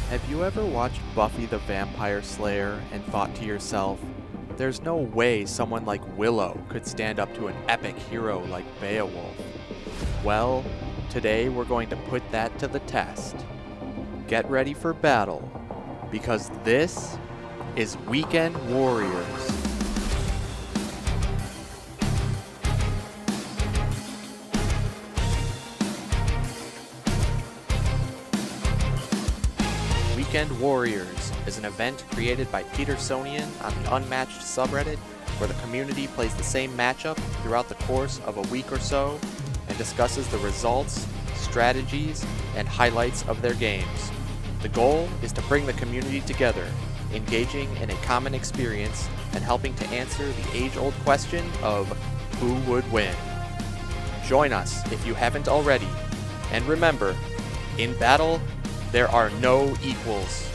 Have you ever watched Buffy the Vampire Slayer and thought to yourself, there's no way someone like Willow could stand up to an epic hero like Beowulf? Well, today we're going to put that to the test. Get ready for battle, because this is Weekend Warriors. Weekend Warriors is an event created by Petersonian on the Unmatched subreddit, where the community plays the same matchup throughout the course of a week or so and discusses the results, strategies, and highlights of their games. The goal is to bring the community together, engaging in a common experience and helping to answer the age-old question of who would win. Join us if you haven't already, and remember, in battle, there are no equals.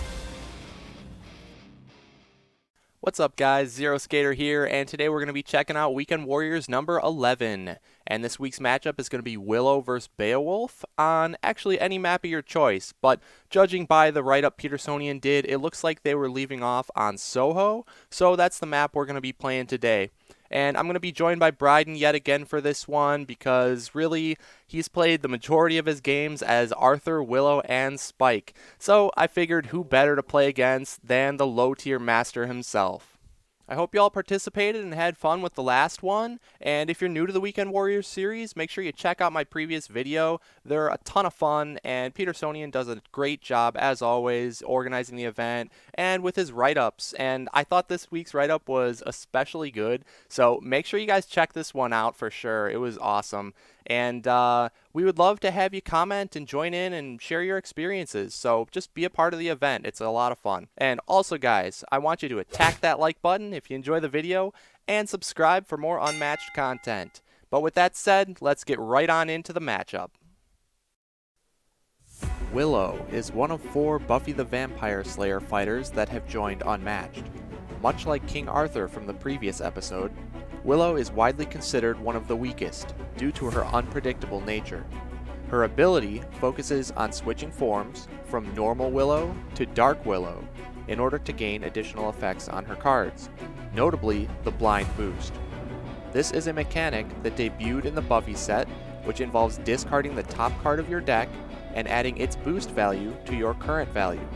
What's up guys, Zero Skater here, and today we're going to be checking out Weekend Warriors number 11. And this week's matchup is going to be Willow versus Beowulf on actually any map of your choice. But judging by the write-up Petersonian did, it looks like they were leaving off on Soho. So that's the map we're going to be playing today. And I'm going to be joined by Bryden yet again for this one because really he's played the majority of his games as Arthur, Willow, and Spike. So I figured who better to play against than the low-tier master himself. I hope you all participated and had fun with the last one, and if you're new to the Weekend Warriors series, make sure you check out my previous video. They're a ton of fun, and Petersonian does a great job, as always, organizing the event and with his write-ups, and I thought this week's write-up was especially good, so make sure you guys check this one out for sure. It was awesome. And we would love to have you comment and join in and share your experiences. So just be a part of the event. It's a lot of fun. And also, guys, I want you to attack that like button if you enjoy the video and subscribe for more Unmatched content. But with that said, let's get right on into the matchup. Willow is one of 4 Buffy the Vampire Slayer fighters that have joined Unmatched. Much like King Arthur from the previous episode, Willow is widely considered one of the weakest due to her unpredictable nature. Her ability focuses on switching forms from normal Willow to Dark Willow in order to gain additional effects on her cards, notably the blind boost. This is a mechanic that debuted in the Buffy set, which involves discarding the top card of your deck and adding its boost value to your current value.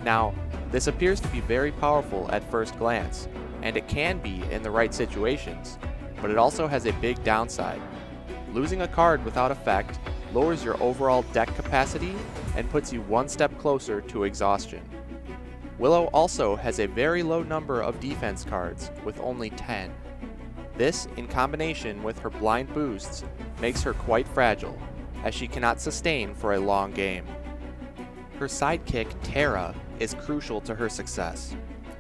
Now, this appears to be very powerful at first glance, and it can be in the right situations, but it also has a big downside. Losing a card without effect lowers your overall deck capacity and puts you one step closer to exhaustion. Willow also has a very low number of defense cards, with only 10. This, in combination with her blind boosts, makes her quite fragile, as she cannot sustain for a long game. Her sidekick, Tara, is crucial to her success.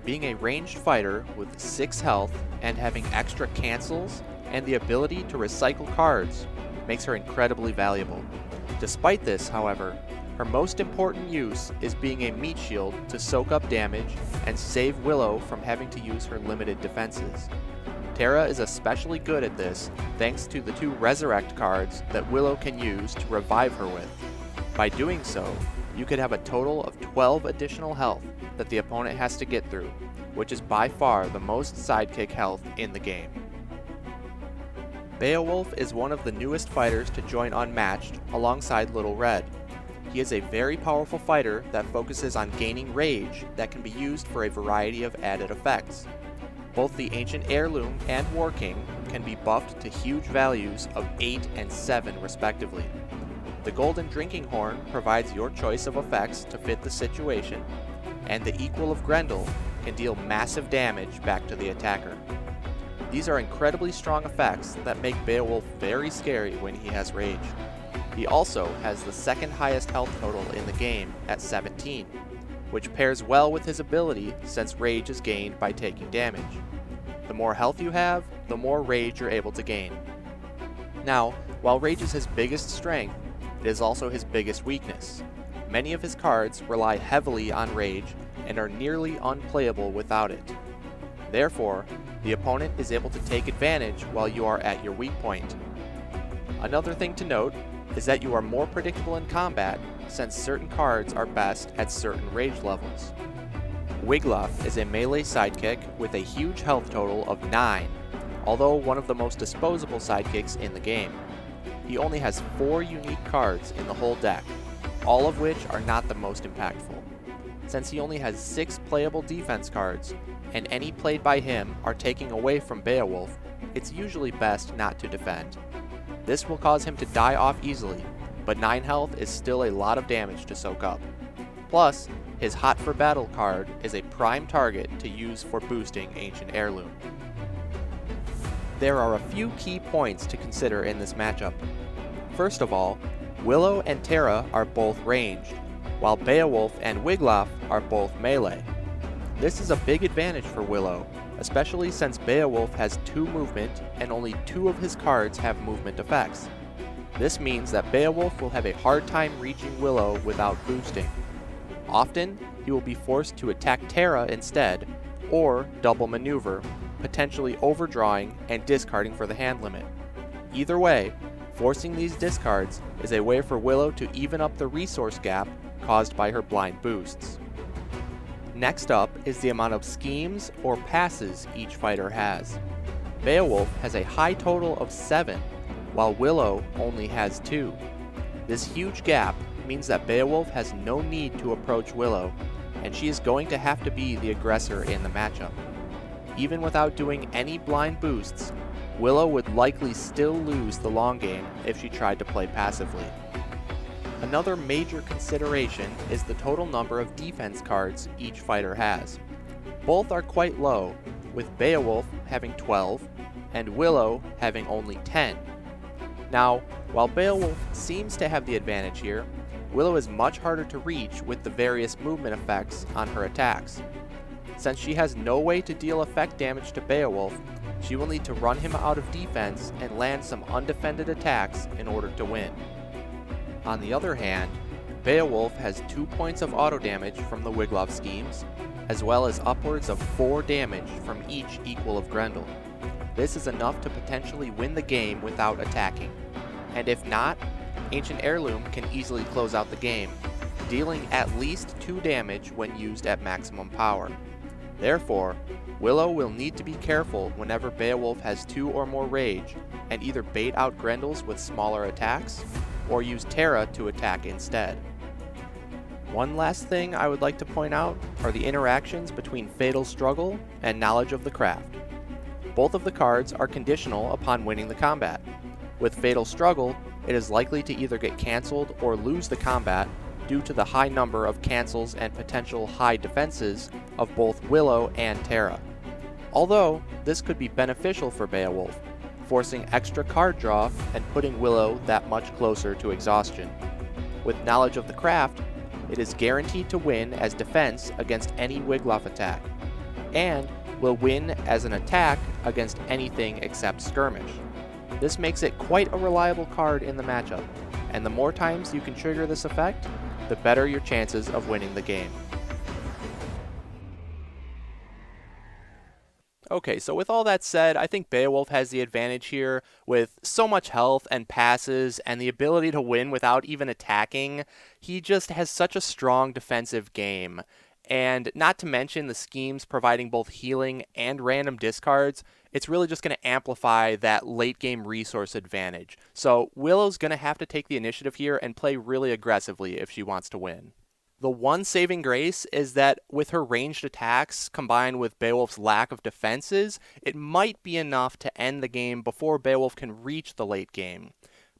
Being a ranged fighter with 6 health and having extra cancels and the ability to recycle cards makes her incredibly valuable. Despite this, however, her most important use is being a meat shield to soak up damage and save Willow from having to use her limited defenses. Tara is especially good at this thanks to the 2 resurrect cards that Willow can use to revive her with. By doing so, you could have a total of 12 additional health that the opponent has to get through, which is by far the most sidekick health in the game. Beowulf is one of the newest fighters to join Unmatched alongside Little Red. He is a very powerful fighter that focuses on gaining rage that can be used for a variety of added effects. Both the Ancient Heirloom and War King can be buffed to huge values of 8 and 7 respectively. The Golden Drinking Horn provides your choice of effects to fit the situation, and the Equal of Grendel can deal massive damage back to the attacker. These are incredibly strong effects that make Beowulf very scary when he has rage. He also has the second highest health total in the game at 17, which pairs well with his ability since rage is gained by taking damage. The more health you have, the more rage you're able to gain. Now, while rage is his biggest strength, it is also his biggest weakness. Many of his cards rely heavily on rage and are nearly unplayable without it. Therefore, the opponent is able to take advantage while you are at your weak point. Another thing to note, is that you are more predictable in combat since certain cards are best at certain rage levels. Wiglaf is a melee sidekick with a huge health total of 9, although one of the most disposable sidekicks in the game. He only has 4 unique cards in the whole deck, all of which are not the most impactful. Since he only has 6 playable defense cards, and any played by him are taking away from Beowulf, it's usually best not to defend. This will cause him to die off easily, but 9 health is still a lot of damage to soak up. Plus, his Hot for Battle card is a prime target to use for boosting Ancient Heirloom. There are a few key points to consider in this matchup. First of all, Willow and Terra are both ranged, while Beowulf and Wiglaf are both melee. This is a big advantage for Willow, especially since Beowulf has 2 movement and only 2 of his cards have movement effects. This means that Beowulf will have a hard time reaching Willow without boosting. Often, he will be forced to attack Terra instead, or double maneuver, potentially overdrawing and discarding for the hand limit. Either way, forcing these discards is a way for Willow to even up the resource gap caused by her blind boosts. Next up is the amount of schemes or passes each fighter has. Beowulf has a high total of 7, while Willow only has 2. This huge gap means that Beowulf has no need to approach Willow, and she is going to have to be the aggressor in the matchup. Even without doing any blind boosts, Willow would likely still lose the long game if she tried to play passively. Another major consideration is the total number of defense cards each fighter has. Both are quite low, with Beowulf having 12 and Willow having only 10. Now, while Beowulf seems to have the advantage here, Willow is much harder to reach with the various movement effects on her attacks. Since she has no way to deal effect damage to Beowulf, she will need to run him out of defense and land some undefended attacks in order to win. On the other hand, Beowulf has 2 points of auto damage from the Wiglaf schemes, as well as upwards of 4 damage from each equal of Grendel. This is enough to potentially win the game without attacking, and if not, Ancient Heirloom can easily close out the game, dealing at least 2 damage when used at maximum power. Therefore, Willow will need to be careful whenever Beowulf has 2 or more rage, and either bait out Grendels with smaller attacks, or use Terra to attack instead. One last thing I would like to point out are the interactions between Fatal Struggle and Knowledge of the Craft. Both of the cards are conditional upon winning the combat. With Fatal Struggle, it is likely to either get cancelled or lose the combat due to the high number of cancels and potential high defenses of both Willow and Terra. Although, this could be beneficial for Beowulf, forcing extra card draw and putting Willow that much closer to exhaustion. With Knowledge of the Craft, it is guaranteed to win as defense against any Wiglaf attack, and will win as an attack against anything except Skirmish. This makes it quite a reliable card in the matchup, and the more times you can trigger this effect, the better your chances of winning the game. Okay, so with all that said, I think Beowulf has the advantage here with so much health and passes and the ability to win without even attacking. He just has such a strong defensive game. And not to mention the schemes providing both healing and random discards, it's really just going to amplify that late game resource advantage. So Willow's going to have to take the initiative here and play really aggressively if she wants to win. The one saving grace is that with her ranged attacks combined with Beowulf's lack of defenses, it might be enough to end the game before Beowulf can reach the late game.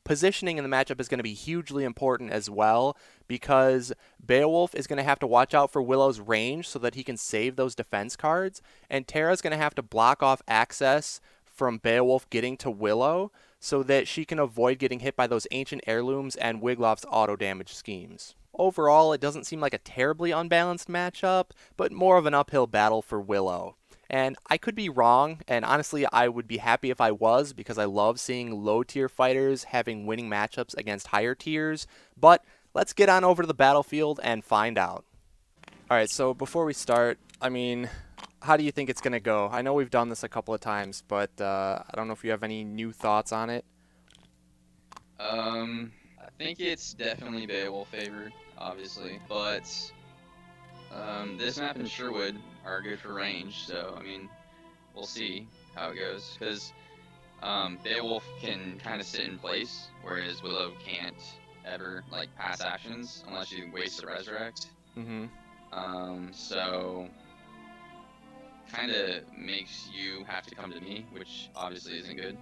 Positioning in the matchup is going to be hugely important as well, because Beowulf is going to have to watch out for Willow's range so that he can save those defense cards, and Terra's going to have to block off access from Beowulf getting to Willow so that she can avoid getting hit by those Ancient Heirlooms and Wiglaf's auto damage schemes. Overall, it doesn't seem like a terribly unbalanced matchup, but more of an uphill battle for Willow. And I could be wrong, and honestly I would be happy if I was, because I love seeing low tier fighters having winning matchups against higher tiers, but let's get on over to the battlefield and find out. Alright, so before we start, how do you think it's going to go? I know we've done this a couple of times, but I don't know if you have any new thoughts on it. think it's definitely Beowulf favored, obviously, but this map and Sherwood are good for range, so I mean, we'll see how it goes, because Beowulf can kind of sit in place, whereas Willow can't ever like pass actions unless you waste a resurrect. Mm-hmm. So kind of makes you have to come to me, which obviously isn't good.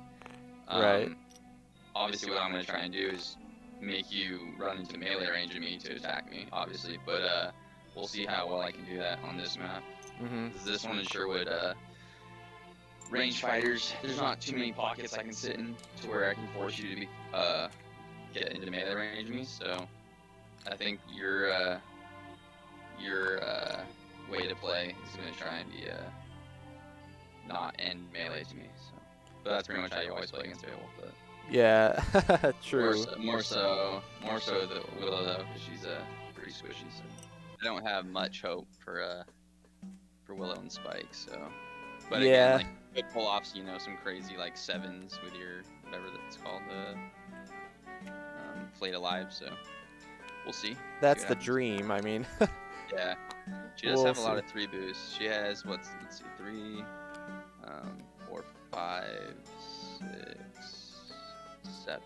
Right. Obviously, what I'm going to try and do is make you run into melee range of me to attack me, obviously, but we'll see how well I can do that on this map. Mm-hmm. This one in Sherwood, range fighters, there's not too many pockets I can sit in to where I can force you to be get into melee range of me. So I think your way to play is going to try and be not end melee to me. So, but that's pretty much how you always play against Beowulf. But Yeah. True. more so the Willow though, because she's pretty squishy. So I don't have much hope for Willow and Spike. So, but again, Yeah. like good pull offs, some crazy like sevens with your whatever that's called, flayed alive. So we'll see. That's What the happens. dream. I mean, Yeah, she does we'll have a lot see. of 3 boosts. She has let's see, 3, 4, 5, 6, 7.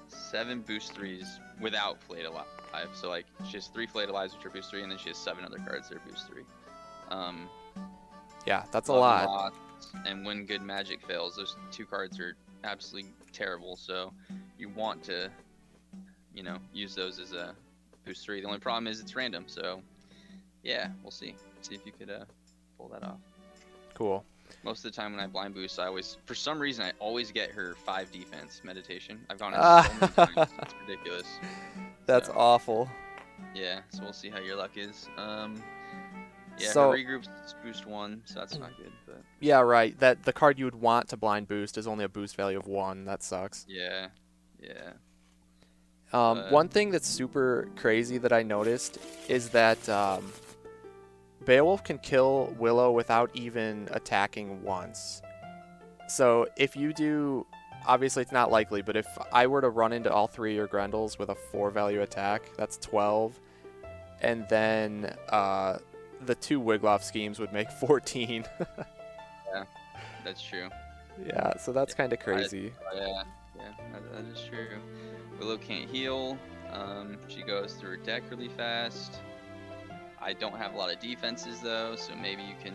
7 boost 3s without flayed alive. So like she has 3 flayed alives which are boost 3, and then she has 7 other cards that are boost 3. Yeah, that's a Love and lot. Lost and When Good Magic Fails. Those 2 cards are absolutely terrible. So you want to, use those as a boost 3. The only problem is it's random. So yeah, we'll see. See if you could pull that off. Cool. Most of the time when I blind boost, for some reason, I always get her 5 defense meditation. I've gone in so many times, it's ridiculous. That's So, awful. yeah, so we'll see how your luck is. Yeah, her So regroup's boost 1, so that's not good, but yeah, right. That the card you would want to blind boost is only a boost value of 1. That sucks. yeah, but One thing that's super crazy that I noticed is that Beowulf can kill Willow without even attacking once. So if you do, obviously it's not likely, but if I were to run into all 3 of your Grendels with a 4 value attack, that's 12. And then the 2 Wiglaf schemes would make 14. yeah, that's true. Yeah, so that's kind of I, crazy. yeah, that is true. Willow can't heal. She goes through her deck really fast. I don't have a lot of defenses though, so maybe you can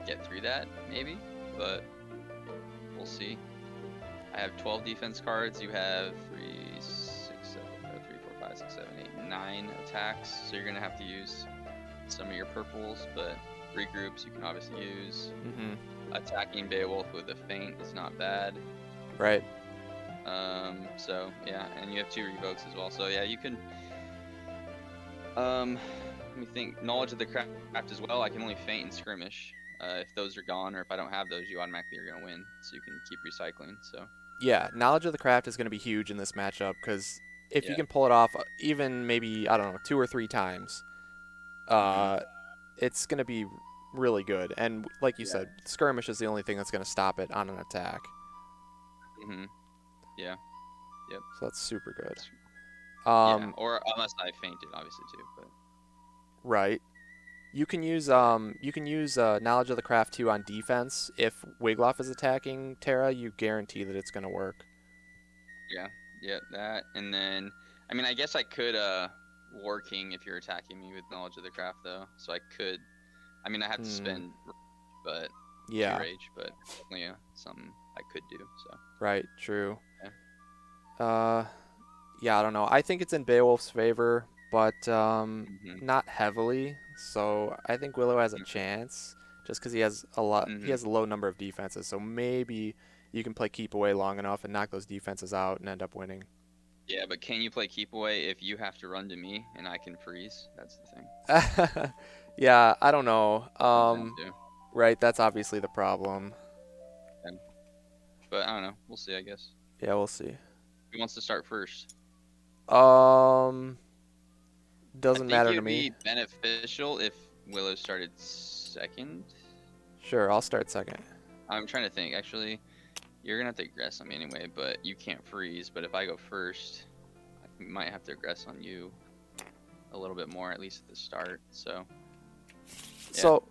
get through that, maybe, but we'll see. I have 12 defense cards. You have 3, 6, 7, 3, 4, 5, 6, 7, 8, 9 attacks, so you're gonna have to use some of your purples, but regroups you can obviously use. Attacking Beowulf with a feint is not bad. Right. So yeah, and you have 2 revokes as well. So yeah, you can. Let me think. Knowledge of the craft as well. I can only feint and skirmish. If those are gone, or if I don't have those, you automatically are gonna win. So you can keep recycling. So. Yeah, knowledge of the craft is going to be huge in this matchup because if you Yeah. can pull it off, even maybe I don't know 2 or 3 times, Mhm. it's going to be really good. And like you Yeah. said, skirmish is the only thing that's going to stop it on an attack. Mhm. Yeah. Yep. So that's super good. Yeah. Or unless I fainted, obviously too. But. Right. You can use knowledge of the craft too on defense. If Wiglaf is attacking Terra, you guarantee that it's going to work. Yeah. Yeah. That, and then I mean, I guess I could War King if you're attacking me with knowledge of the craft though. So I could. I mean, I have to spend, but 2 Yeah. rage, but definitely something I could do. So. Right. True. Yeah. Yeah, I don't know. I think it's in Beowulf's favor, but Mhm. not heavily. So I think Willow has a chance, just because he has a lot. He Mhm. has a low number of defenses. So maybe you can play keep away long enough and knock those defenses out and end up winning. Yeah, but can you play keep away if you have to run to me and I can freeze? That's the thing. Yeah, I don't know. Comes down to. Right. That's obviously the problem. Yeah. But I don't know. We'll see, I guess. Yeah, we'll see. Who wants to start first? Um, I doesn't think matter it to would me. be beneficial if Willow started second. Sure, I'll start second. I'm trying to think, actually. You're gonna have to aggress on me anyway, but you can't freeze. But if I go first, I might have to aggress on you a little bit more, at least at the start. So, yeah. So,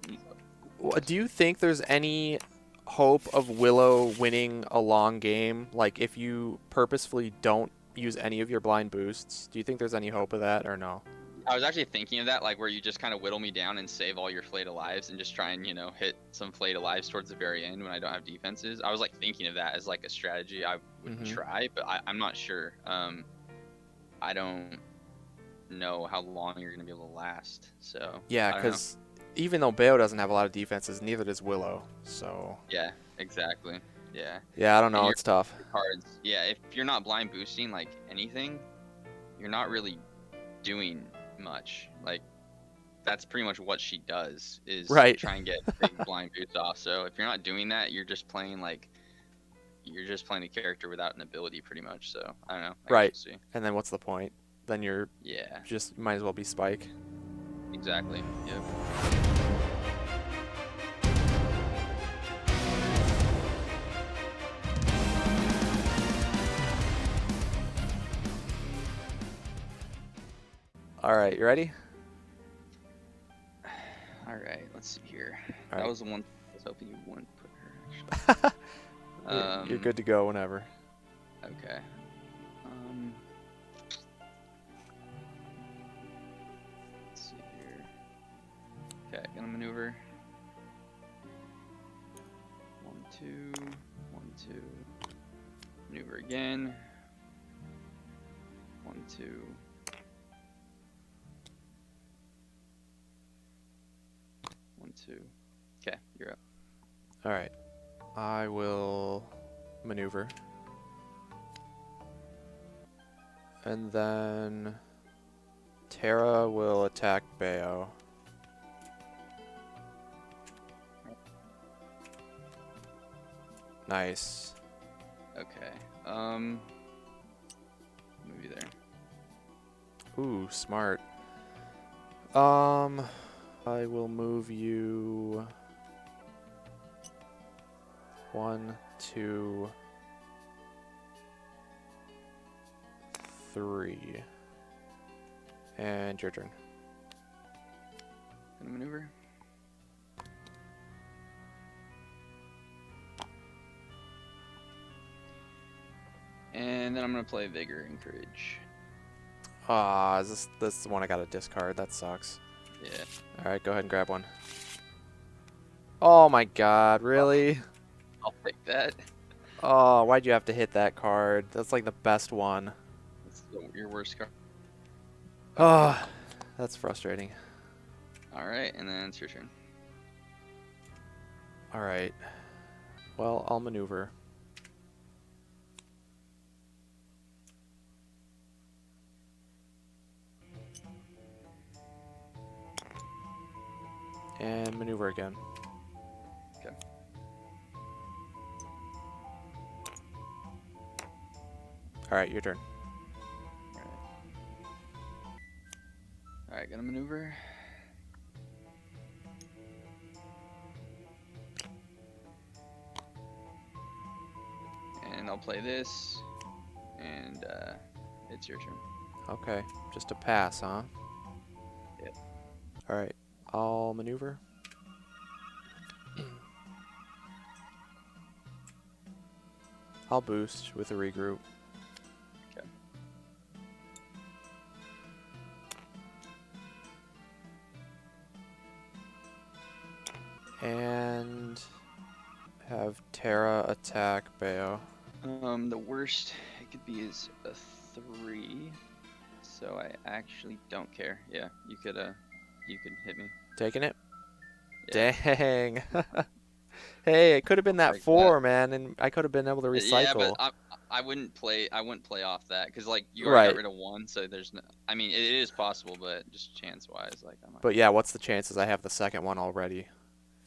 do you think there's any hope of Willow winning a long game? Like, if you purposefully don't use any of your blind boosts, do you think there's any hope of that or no? I was actually thinking of that, like where you just kind of whittle me down and save all your flayed lives and just try and, hit some flayed lives towards the very end when I don't have defenses. I was like thinking of that as like a strategy I would try, but I'm not sure. I don't know how long you're going to be able to last. So, Yeah, I don't know. because even though Bayo doesn't have a lot of defenses, neither does Willow. So, Yeah, exactly. Yeah. yeah, I don't And know. your It's tough. cards, yeah, if you're not blind boosting like anything, you're not really doing much. Like, that's pretty much what she does is Right. try and get big blind boots off. So if you're not doing that, you're just playing a character without an ability pretty much. So I don't know. I Right. guess we'll see. And then what's the point? Then you're Yeah, just might as well be Spike. exactly. Yep. All right, you ready? All right, let's see here. All That right. was the one I was hoping you wouldn't put her actually. You're good to go whenever. Okay. Let's see here. Okay, gonna maneuver. 1, 2, 1, 2. Maneuver again. 1, 2. One, two. Okay, you're up. All right. I will maneuver. And then Terra will attack Bayo. Nice. Okay. Move you there. Ooh, smart. I will move you 1, 2, 3. And your turn. Gonna maneuver. And then I'm gonna play Vigor and Courage. Ah, is this the one I gotta discard? That sucks. Yeah. Alright, go ahead and grab one. Oh my god, really? I'll pick that. Oh, why'd you have to hit that card? That's like the best one. That's your worst card. Oh, that's frustrating. Alright, and then it's your turn. Alright. Well, I'll maneuver. And maneuver again. Okay. Alright, your turn. Alright, gonna maneuver. And I'll play this. And it's your turn. Okay, just a pass, huh? Yep. Alright, I'll maneuver. I'll boost with a regroup. Okay. And have Terra attack Bayo. The worst it could be is a 3. So I actually don't care. Yeah, you could hit me. Taking it? Yeah. Dang. Hey, it could have been that Like 4, man, and I could have been able to Yeah, but recycle. I wouldn't play off that because like you already Right. got rid of 1, so there's no. I mean, it is possible, but just chance wise, like I'm not. But yeah, what's the chances I have the second one already?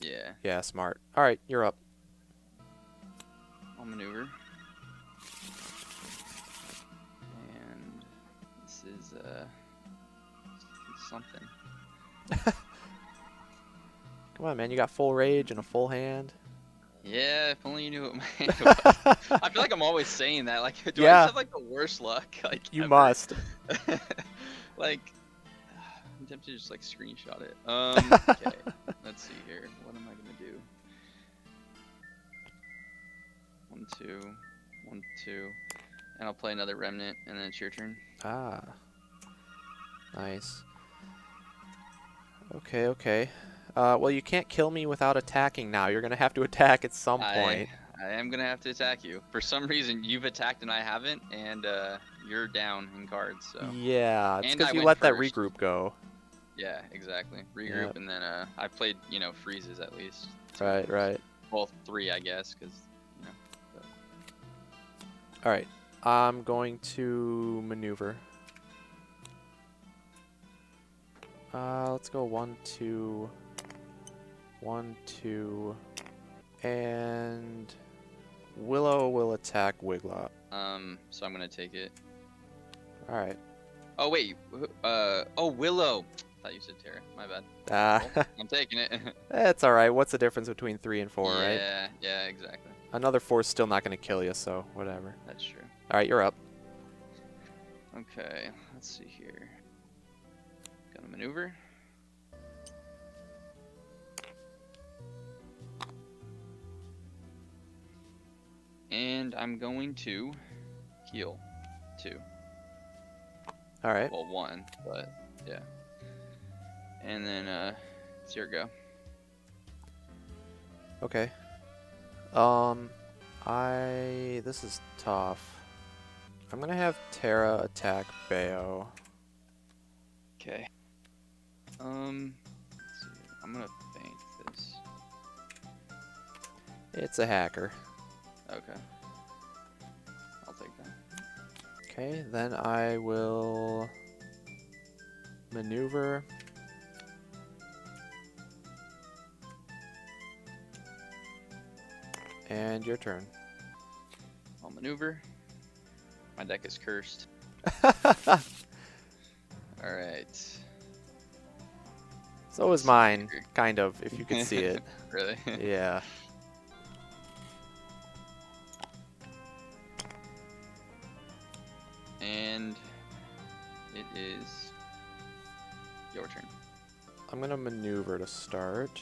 Yeah, Yeah, smart. Alright, you're up. I'll maneuver. And this is something. Come on, man, you got full rage and a full hand. Yeah, if only you knew what my hand was. I feel like I'm always saying that. Like, do I just Yeah, have like the worst luck like you ever? must. Like, I'm tempted to just like screenshot it. Okay. Let's see here. What am I gonna do? 1, 2, 1, 2, and I'll play another remnant, and then it's your turn. Ah, nice. Okay, okay. Well, you can't kill me without attacking now. You're gonna have to attack at some I point. I am gonna have to attack you. For some reason, you've attacked and I haven't, and you're down in cards. So, Yeah, it's and I because you went let that first. regroup go. Yeah, exactly. Regroup, Yep. and then I played, freezes at least. 2 Right, moves. right. Well, 3, I guess, because but- All right. I'm going to maneuver. Let's go 1, 2, 1, 2, and Willow will attack Wiglop. So I'm gonna take it. All right. Oh wait, oh Willow. I thought you said Terra. My bad. Well, I'm taking it. It's all right. What's the difference between 3 and 4, right? Yeah, yeah, exactly. Another 4's still not going to kill you, so whatever. That's true. All right, you're up. Okay, let's see here. Gonna maneuver. And I'm going to heal 2. All right. Well, 1, but yeah. And then it's your go. Okay. This is tough. I'm gonna have Terra attack Bayo. Okay. Let's see. I'm gonna feint this. It's a hacker. Okay. I'll take that. Okay, then I will maneuver. And your turn. I'll maneuver. My deck is cursed. Alright. So is mine, kind of, if you could see it. Really? Yeah. And it is your turn. I'm gonna maneuver to start.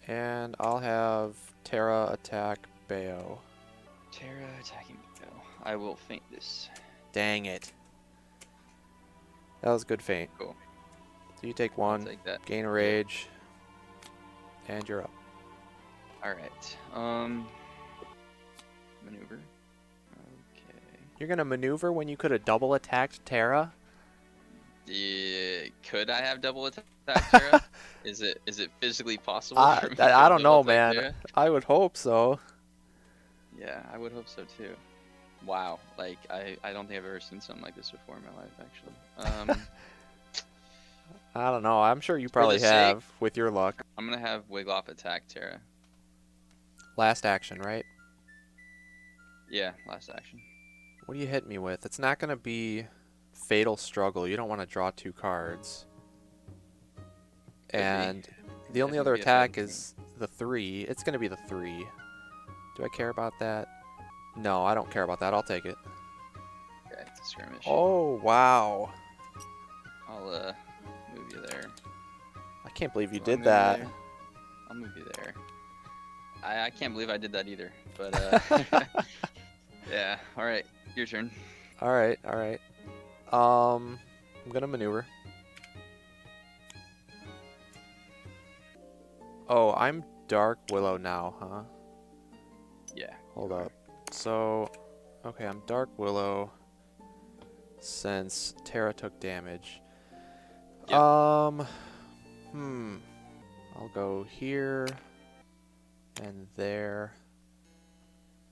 And I'll have Terra attack Bayo. Terra attacking Go. I will feint this. Dang it. That was a good feint. Cool. So you take I'll 1, take that. gain a rage, and you're up. Alright. Maneuver. Okay. You're gonna maneuver when you could have double attacked Terra? Yeah, could I have double attack Terra? Is it physically possible for me to I don't know, double attack man. Terra? I would hope so. Yeah, I would hope so too. Wow, like I don't think I've ever seen something like this before in my life, actually. I don't know. I'm sure you For the probably sake- have with your luck. I'm gonna have Wiglop attack Terra. Last action, right? Yeah, last action. What do you hit me with? It's not gonna be Fatal Struggle. You don't want to draw 2 cards. Could be. And the only Definitely other be a fatal attack is the 3. It's gonna be the 3. Do I care about that? No, I don't care about that. I'll take it. Okay, it's a skirmish. Oh, wow. I'll move you there. I can't believe you Will I did move you that. there? I'll move you there. I can't believe I did that either. But yeah. All right, your turn. All right, all right. I'm gonna maneuver. Oh, I'm Dark Willow now, huh? Yeah. Hold you are. up. So, okay, I'm Dark Willow since Terra took damage. Yep. I'll go here and there.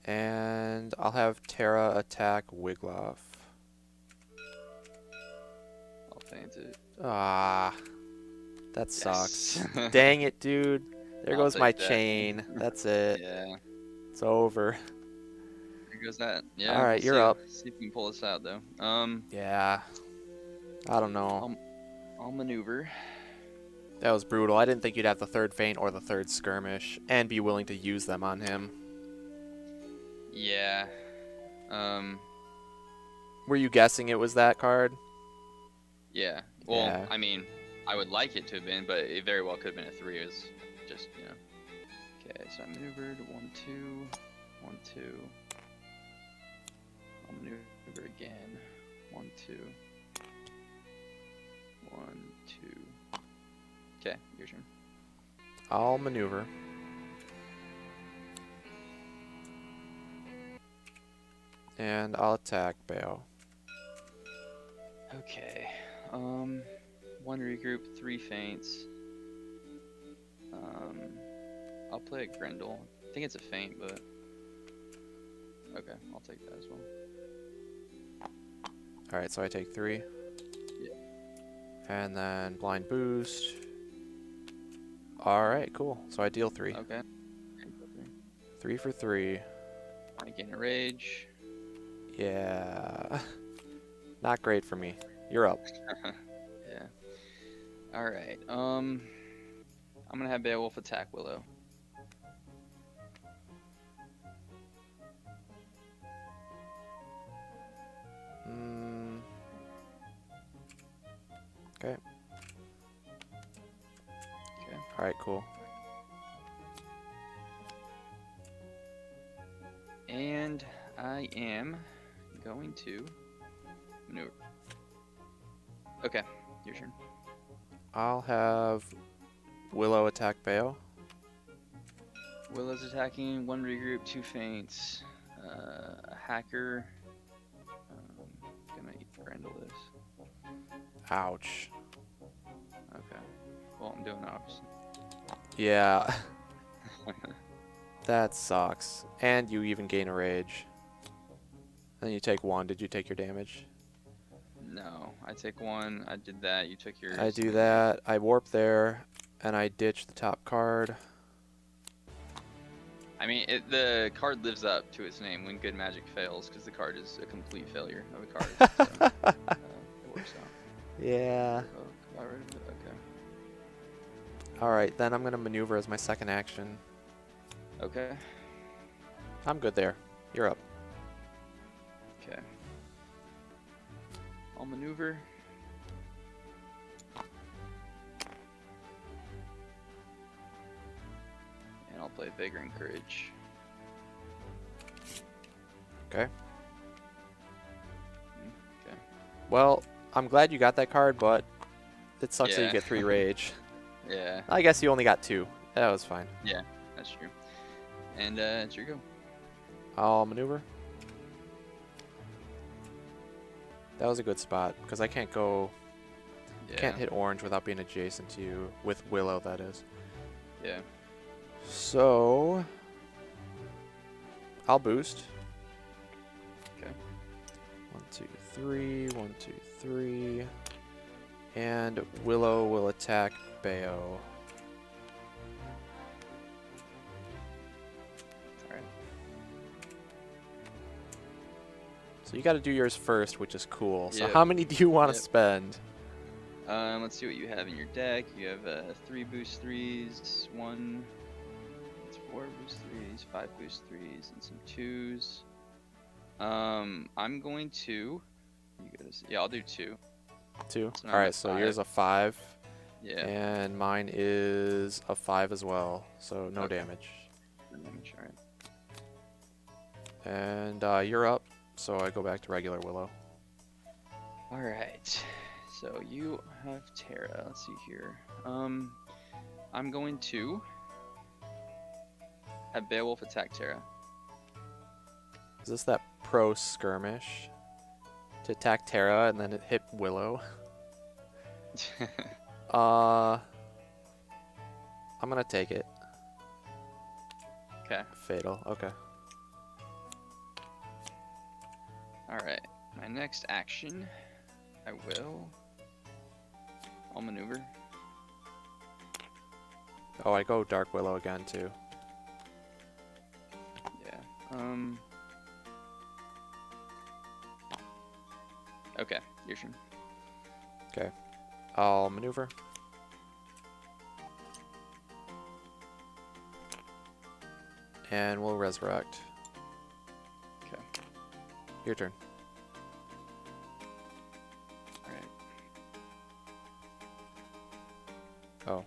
And I'll have Terra attack Wiglop. I'll feint it. Ah, that sucks. Yes. Dang it, dude. There I'll goes my take that. chain. That's it. Yeah. It's over. There goes that. Yeah. All right, we'll you're see. up. See if we can pull this out though. Yeah. I don't know. I'll maneuver. That was brutal. I didn't think you'd have the third feint or the third skirmish and be willing to use them on him. Yeah. Were you guessing it was that card? Yeah. Well, Yeah. I mean, I would like it to have been, but it very well could have been a 3. It's just, you know. Okay, so I maneuvered 1, 2, 1, 2. I'll maneuver again. 1, 2. 1, 2. Okay, your turn. I'll maneuver. And I'll attack Beo. Okay. 1 regroup, 3 feints. I'll play a Grendel. I think it's a feint, but okay, I'll take that as well. Alright, so I take 3. Yeah. And then blind boost. Alright, cool. So I deal 3. Okay. 3 for 3. I gain a rage. Yeah. Not great for me. You're up. Yeah. Alright. I'm gonna have Beowulf attack Willow. Okay. Okay. Alright, cool. And I am going to maneuver. Okay, your turn. I'll have Willow attack Beo. Willow's attacking, 1 regroup, 2 feints. A hacker. Gonna eat Grendel this. Ouch. Okay. Well, I'm doing the opposite. Yeah. That sucks. And you even gain a rage. Then you take 1. Did you take your damage? No, I take 1. I did that. You took yours. I do that. I warp there. And I ditch the top card. I mean, the card lives up to its name when good magic fails, because the card is a complete failure of a card. So, it works out. Yeah. Oh, got rid of it. Okay. Alright, then I'm going to maneuver as my second action. Okay. I'm good there. You're up. Okay. I'll maneuver. And I'll play Vigor and Courage. Okay. Okay. Well, I'm glad you got that card, but it sucks that Yeah. you get 3 rage. Yeah. I guess you only got 2. That was fine. Yeah, that's true. And it's your go. I'll maneuver. That was a good spot, because I can't go... Yeah. Can't hit orange without being adjacent to you. With Willow, that is. Yeah. So... I'll boost. Okay. 1, 2, 3. 1, 2, 3. And Willow will attack Beo. Alright. So you got to do yours first, which is cool. So Yep. how many do you want to Yep. spend? Let's see what you have in your deck. You have 3 boost 3s, 1, it's 4 boost 3s, 5 boost 3s, and some 2s. I'm going to. You guys, yeah, I'll do 2. 2. So now All I'm right, at so 5. yours a 5, Yeah. and mine is a 5 as well. So no Okay. damage. No damage, alright. And you're up. So I go back to regular Willow. Alright. So you have Terra. Let's see here. I'm going to have Beowulf attack Terra. Is this that pro skirmish? To attack Terra and then it hit Willow? I'm gonna take it. Okay. Fatal. Okay. Alright. My next action, I'll maneuver. Oh, I go Dark Willow again too. Yeah. Okay, your turn. Okay. I'll maneuver. And we'll resurrect. Okay. Your turn. Alright. Oh.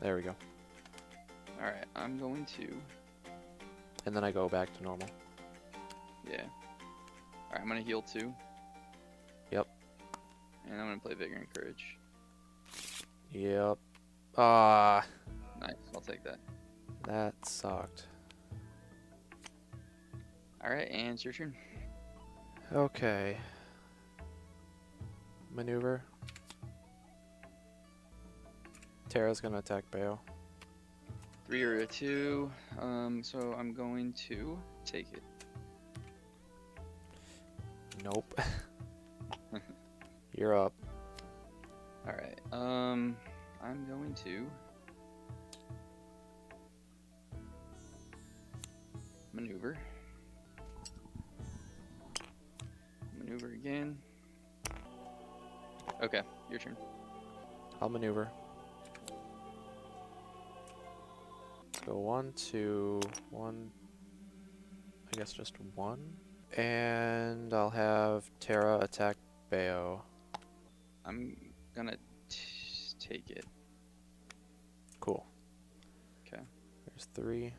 There we go. Alright, I'm going to... And then I go back to normal. Yeah. Alright, I'm gonna heal 2. Yep. And I'm gonna play Vigor and Courage. Yep. Nice, I'll take that. That sucked. Alright, and it's your turn. Okay. Maneuver. Tara's gonna attack Bale. 3 or a 2. So I'm going to take it. Nope. You're up. Alright, I'm going to maneuver. Maneuver again. Okay, your turn. I'll maneuver. Let's go 1, 2, 1. I guess just 1. And I'll have Tara attack Bayo. I'm gonna take it. Cool. Okay. There's 3.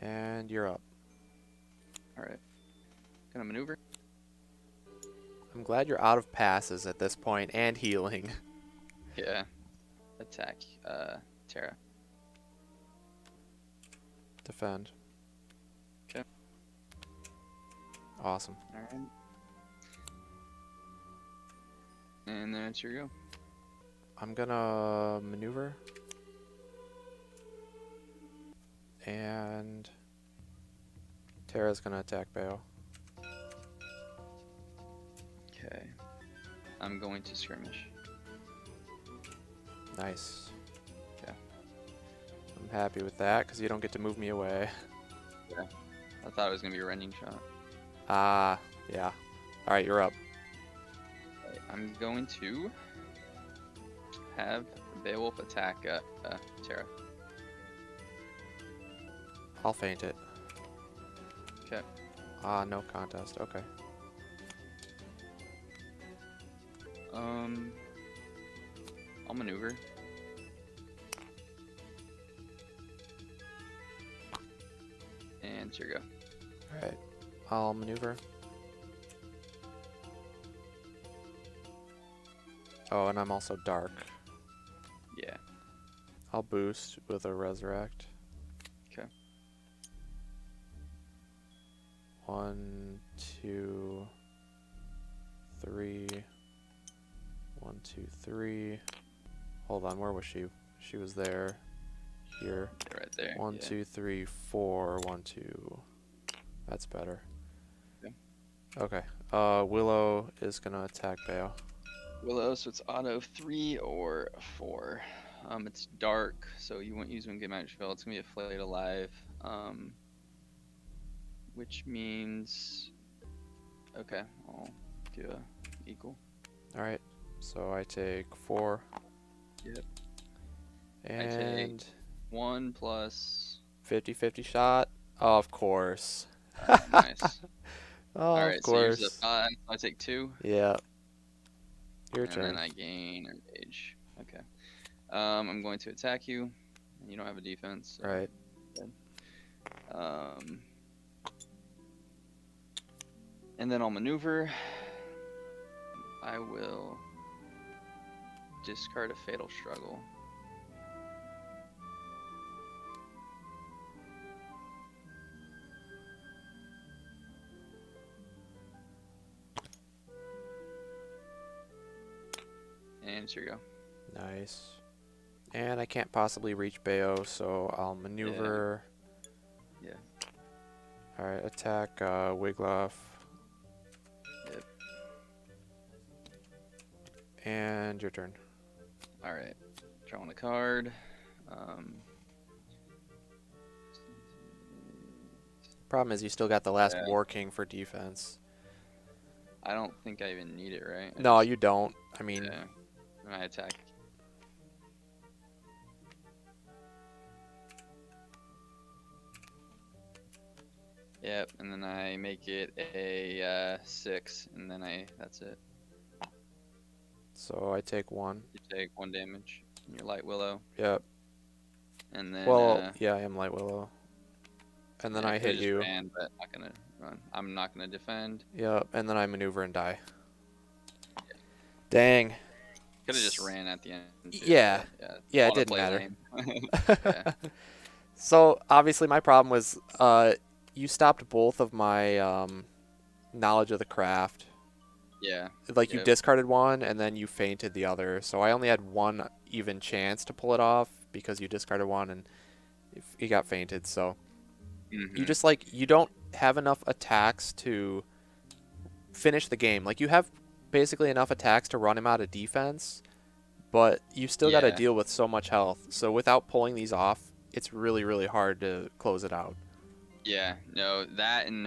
And you're up. Alright. Gonna maneuver. I'm glad you're out of passes at this point and healing. Yeah. Attack, Tara. Defend. Okay. Awesome. Alright. And then it's your go. I'm gonna maneuver. And Tara's gonna attack Bayo. Okay. I'm going to skirmish. Nice. Okay. I'm happy with that because you don't get to move me away. Yeah. I thought it was gonna be a rending shot. Ah, yeah. Alright, you're up. Right, I'm going to have Beowulf attack Tara. I'll feint it. Okay. Ah, no contest. Okay. I'll maneuver. And it's your go. Alright. I'll maneuver. Oh, and I'm also dark. Yeah. I'll boost with a resurrect. Okay. 1, 2, 3. 1, 2, 3. Hold on, where was she? She was there. Here. Right there. 1, yeah. 2, 3, 4. 1, 2. That's better. Okay. Okay. Willow is gonna attack Bayo. Willow, so it's auto 3 or 4. It's dark, so you won't use one get magic spell. It's gonna be a flayed alive. Which means okay, I'll do a equal. Alright. So I take 4. Yep. And 1 plus 50-50 shot. Of course. nice. Oh, Alright, of so yours is a course. 5. I take 2. Yeah. Your And turn. then I gain a rage. Okay. I'm going to attack you. You don't have a defense. So Right. And then I'll maneuver. I will discard a fatal struggle. And here you go. Nice. And I can't possibly reach Bayo, so I'll maneuver. Yeah. Alright, attack Wiglaf. Yep. And your turn. Alright. Drawing a card. Problem is you still got the last Yeah. War King for defense. I don't think I even need it, right? No, you don't. I mean, Yeah. And I attack. Yep, and then I make it a 6, and then that's it. So I take 1. You take 1 damage, and you're Light Willow. Yep. And then, Well, yeah, I am Light Willow. And then yeah, I I could hit have just you. ran, but not gonna run. I'm not gonna defend. Yep, and then I maneuver and die. Dang. Could have just ran at the end too, Yeah. but yeah, Yeah, it want to didn't play matter. lame. Yeah, So, obviously my problem was you stopped both of my knowledge of the craft. yeah, Like you yep. discarded one and then you fainted the other. So I only had one even chance to pull it off because you discarded one and you got fainted. So you Mhm. just like you don't have enough attacks to finish the game. Like you have basically enough attacks to run him out of defense, but you still got to Yeah, deal with so much health. So without pulling these off, it's really really hard to close it out. yeah. No, that and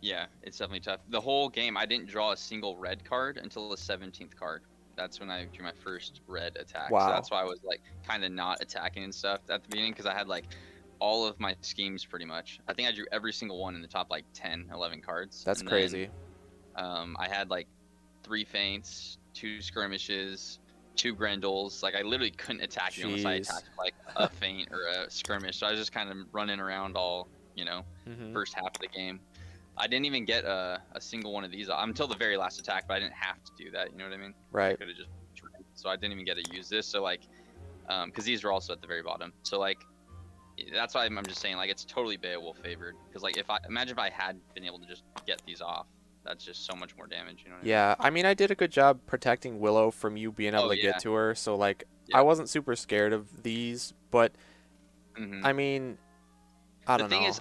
yeah, it's definitely tough. The whole game, I didn't draw a single red card until the 17th card. That's when I drew my first red attack. So Wow. that's why I was like kind of not attacking and stuff at the beginning because I had like all of my schemes pretty much. I think I drew every single one in the top like 10, 11 cards, That's and then crazy. I had like 3 feints, 2 skirmishes, 2 Grendels. Like I literally couldn't attack you unless I Jeez. attacked like a feint or a skirmish. So I was just kind of running around all, Mhm. first half of the game. I didn't even get a single one of these until the very last attack, but I didn't have to do that. You know what I mean? I Right. could have just tried. So I didn't even get to use this. So like, because these are also at the very bottom. So like, that's why I'm just saying like it's totally Beowulf favored. Because like if I imagine if I had been able to just get these off, that's just so much more damage. You know what I mean? Yeah, I mean, I did a good job protecting Willow from you being able Oh to get yeah. to her, so like I Yep. wasn't super scared of these, but Hmm. I mean, I The don't thing know. is,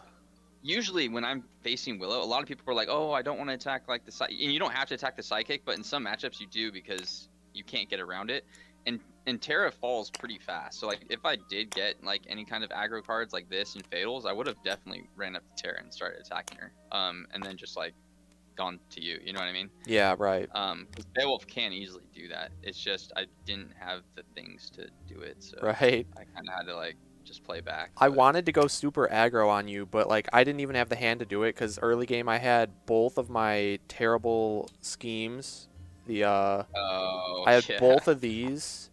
usually when I'm facing Willow, a lot of people are like, "Oh, I don't want to attack like the psychic," and you don't have to attack the psychic, but in some matchups you do because you can't get around it. And Terra falls pretty fast, so like if I did get like any kind of aggro cards like this and fatals, I would have definitely ran up to Terra and started attacking her, and then just like gone to you. You know what I mean? Yeah, right. 'Cause Beowulf can easily do that. It's just I didn't have the things to do it, so Right. I kind of had to like just play back, I but. wanted to go super aggro on you, but like I didn't even have the hand to do it because early game I had both of my terrible schemes. The Oh I had yeah. both of these,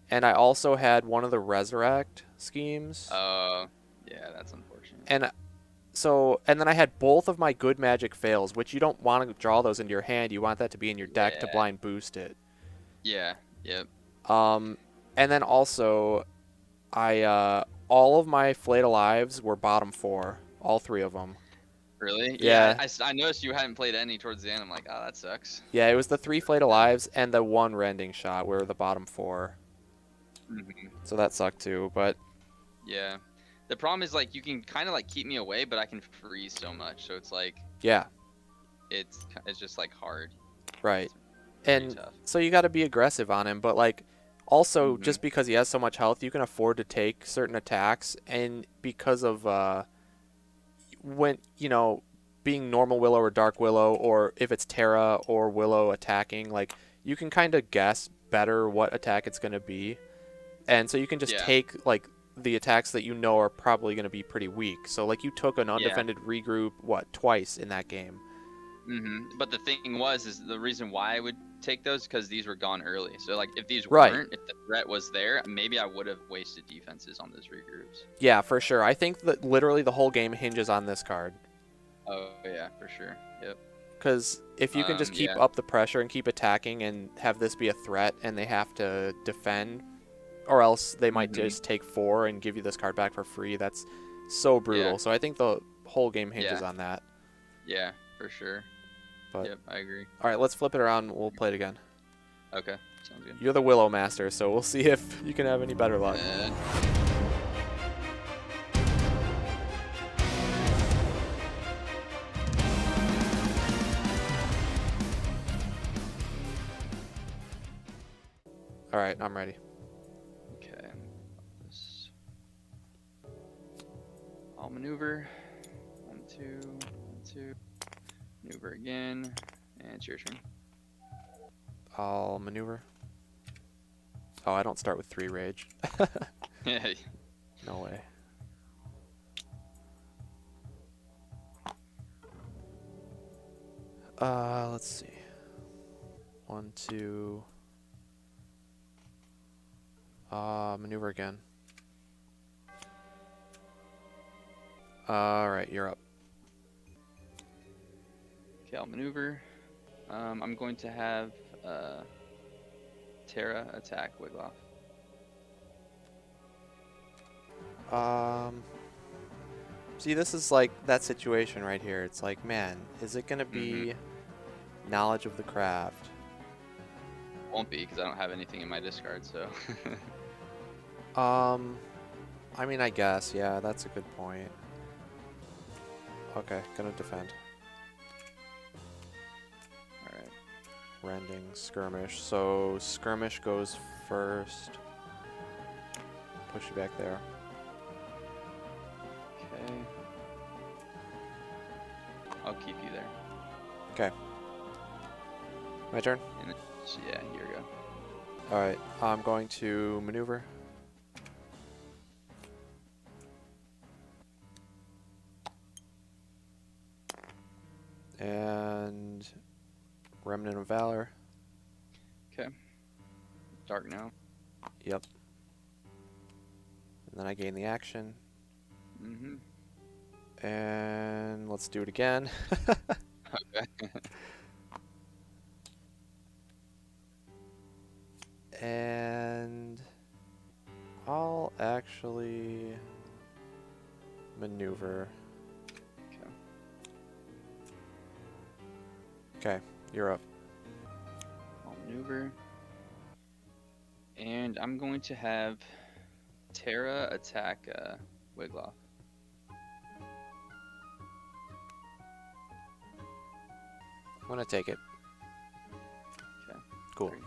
and I also had one of the resurrect schemes, Yeah, that's unfortunate. and and then I had both of my good magic fails, which you don't want to draw those into your hand. You want that to be in your deck to Yeah. blind boost it. Yeah. Yep. Um, and then also I all of my flayed alives were bottom 4, all 3 of them. Really? Yeah, Yeah, I noticed you hadn't played any towards the end. I'm like, oh, that sucks. yeah, it was the 3 flayed Yeah. alives and the 1 rending shot were the bottom 4. Hmm. So that sucked too, but Yeah. The problem is like you can kind of like keep me away, but I can freeze so much. So it's like yeah, it's just like hard. right. It's pretty And tough. so you got to be aggressive on him, but like also Hmm. just because he has so much health, you can afford to take certain attacks and because of when, being normal Willow or Dark Willow or if it's Terra or Willow attacking, like you can kind of guess better what attack it's going to be. And so you can just Yeah. take like the attacks that you know are probably going to be pretty weak. So like you took an Yeah. undefended regroup twice in that game. But the thing is the reason why I would take those because these were gone early. So like if these Right. weren't, if the threat was there, maybe I would have wasted defenses on those regroups. Yeah, for sure. I think that literally the whole game hinges on this card. Oh yeah, for sure. Yep. Because if you can just keep Yeah. up the pressure and keep attacking and have this be a threat and they have to defend, or else they might Hmm. just take 4 and give you this card back for free, that's so Yeah. brutal. So I think the whole game hinges Yeah. on that. Yeah, for sure. But Yep, I agree. all right, let's flip it around. We'll play it again. Okay, sounds good. You're the Willow Master, so we'll see if you can have any better luck. And All right, I'm ready. okay, I'll maneuver. 1, 2, 1, 2. Maneuver again, and it's your turn. I'll maneuver. Oh, I don't start with 3 rage. Yeah. No way. Let's see. 1, 2. Maneuver again. Alright, you're up. Okay, I'll maneuver. I'm going to have Terra attack Wiggloff. See, this is like that situation right here. It's like, man, is it gonna be knowledge of the craft? Won't be, because I don't have anything in my discard, so. I mean, I guess, yeah, that's a good point. Okay, gonna defend. Alright. Rending, skirmish. So, skirmish goes first. Push you back there. Okay. I'll keep you there. Okay. My turn? And then, yeah, here we go. Alright, I'm going to maneuver. And Remnant of Valor. Okay. Dark now. Yep. And then I gain the action. And let's do it again. Okay. And I'll actually maneuver. Okay. Okay, you're up. I'll maneuver. And I'm going to have Terra attack Wiggloff. I'm gonna take it. Okay. Cool. 3.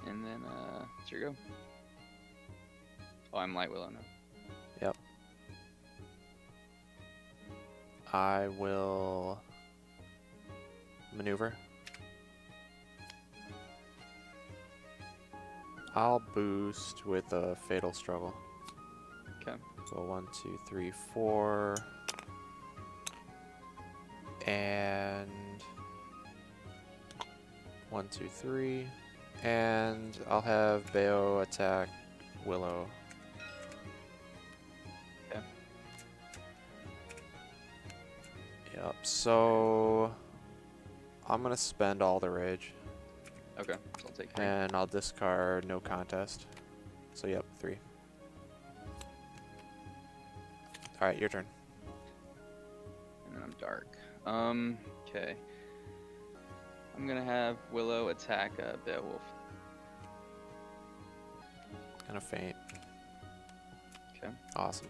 And then, it's your go. Oh, I'm Light Willow now. Yep. I will maneuver. I'll boost with a Fatal Struggle. Okay. So 1, 2, 3, 4. And 1, 2, 3. And I'll have Beo attack Willow. Okay. Yep, so I'm gonna spend all the rage. Okay, so I'll take 3. And I'll discard no contest. So yep, 3. Alright, your turn. And then I'm dark. Okay. I'm gonna have Willow attack Beowulf. Gonna faint. Okay. Awesome.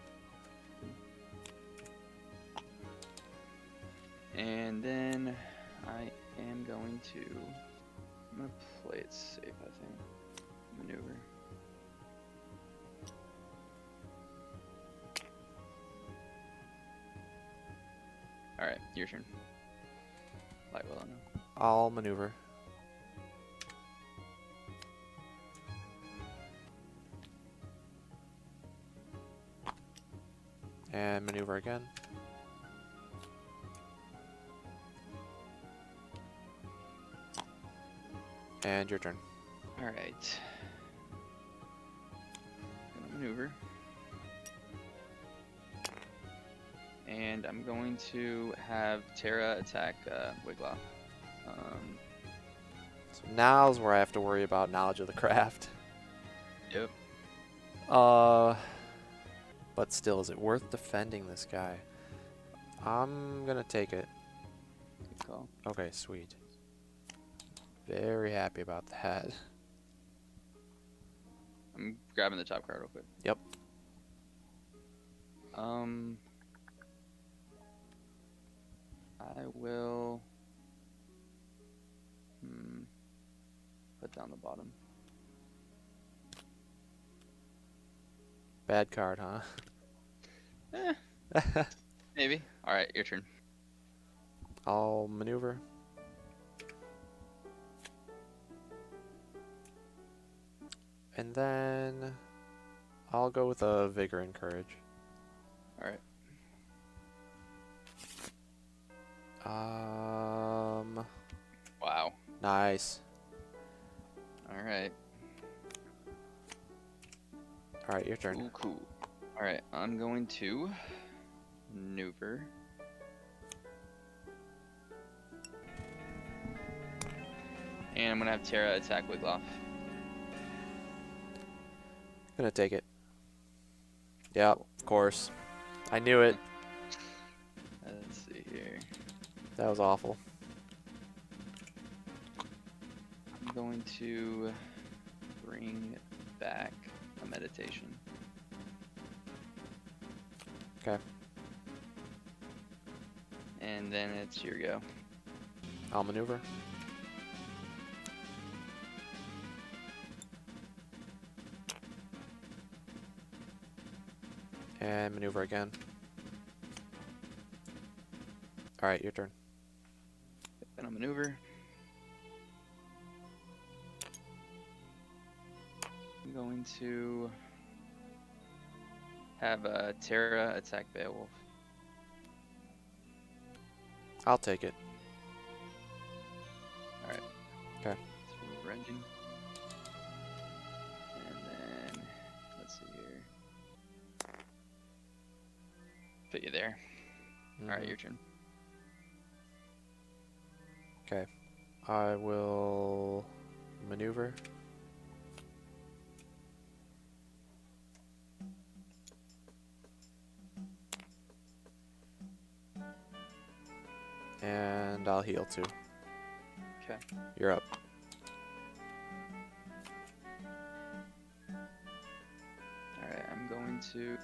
And then I am going to. I'm gonna play it safe, I think. Maneuver. Alright, your turn. Light Willow now. I'll maneuver. And maneuver again. And your turn. Alright. Gonna maneuver. And I'm going to have Terra attack Wiggloff. So now's where I have to worry about knowledge of the craft. Yep. But still, is it worth defending this guy? I'm gonna take it. Good call. Okay, sweet. Very happy about that. I'm grabbing the top card real quick. Yep. I will put down the bottom. Bad card, huh? Maybe. All right, your turn. I'll maneuver. And then I'll go with a Vigor and Courage. All right. Nice. Alright. Alright, your turn. Cool, cool. Alright, I'm going to maneuver. And I'm gonna have Terra attack Wiglaf. Gonna take it. Yeah, of course. I knew it. Let's see here. That was awful. I'm going to bring back a meditation. Okay. And then it's your go. I'll maneuver. And maneuver again. Alright, your turn. Then I'll maneuver. I'm going to have Terra attack Beowulf. I'll take it. Alright. Okay. So ranging. And then, let's see here. Put you there. Alright, your turn. Okay. I will maneuver. And I'll heal too. Okay. You're up. Alright, I'm going to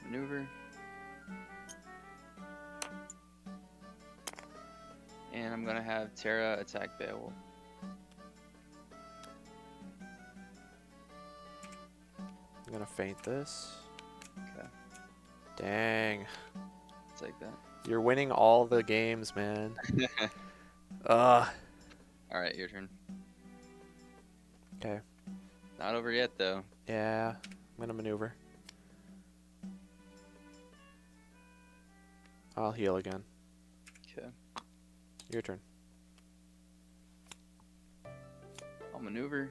maneuver. And I'm gonna have Terra attack Beowulf. I'm gonna feint this. Okay. Dang. It's like that. You're winning all the games, man. Ugh. Alright, your turn. Okay. Not over yet, though. Yeah. I'm gonna maneuver. I'll heal again. Okay. Your turn. I'll maneuver.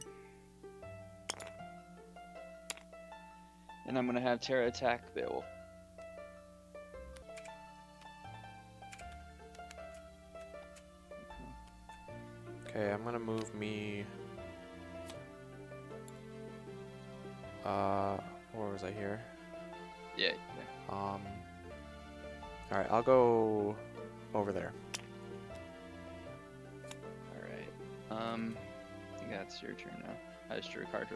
And I'm gonna have Terra attack Beowulf. Okay, I'm gonna move me. Where was I here? Yeah. Alright, I'll go over there. Alright. I think that's your turn now. I just drew a card to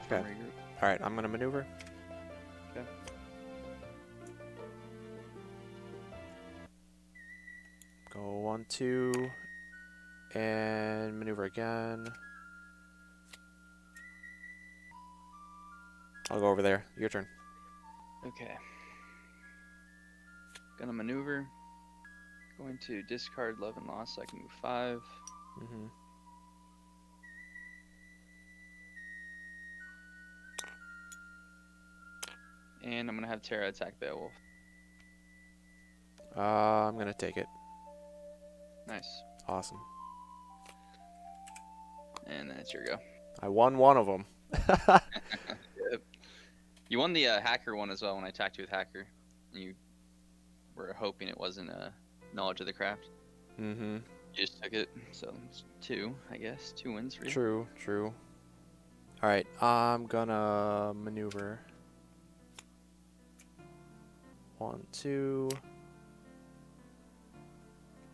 Okay. regroup. Alright, I'm gonna maneuver. Okay. Go 1, 2, and maneuver again. I'll go over there. Your turn. Okay. Gonna maneuver. Going to discard Love and Loss so I can move 5. Mm-hmm. And I'm gonna have Terra attack Beowulf. I'm gonna take it. Nice. Awesome. And then it's your go. I won one of them. Yep. You won the hacker one as well when I attacked you with hacker. You were hoping it wasn't knowledge of the craft. Mm-hmm. You just took it. So it's 2, I guess. 2 wins for you. True, true. Alright, I'm gonna maneuver. 1, 2.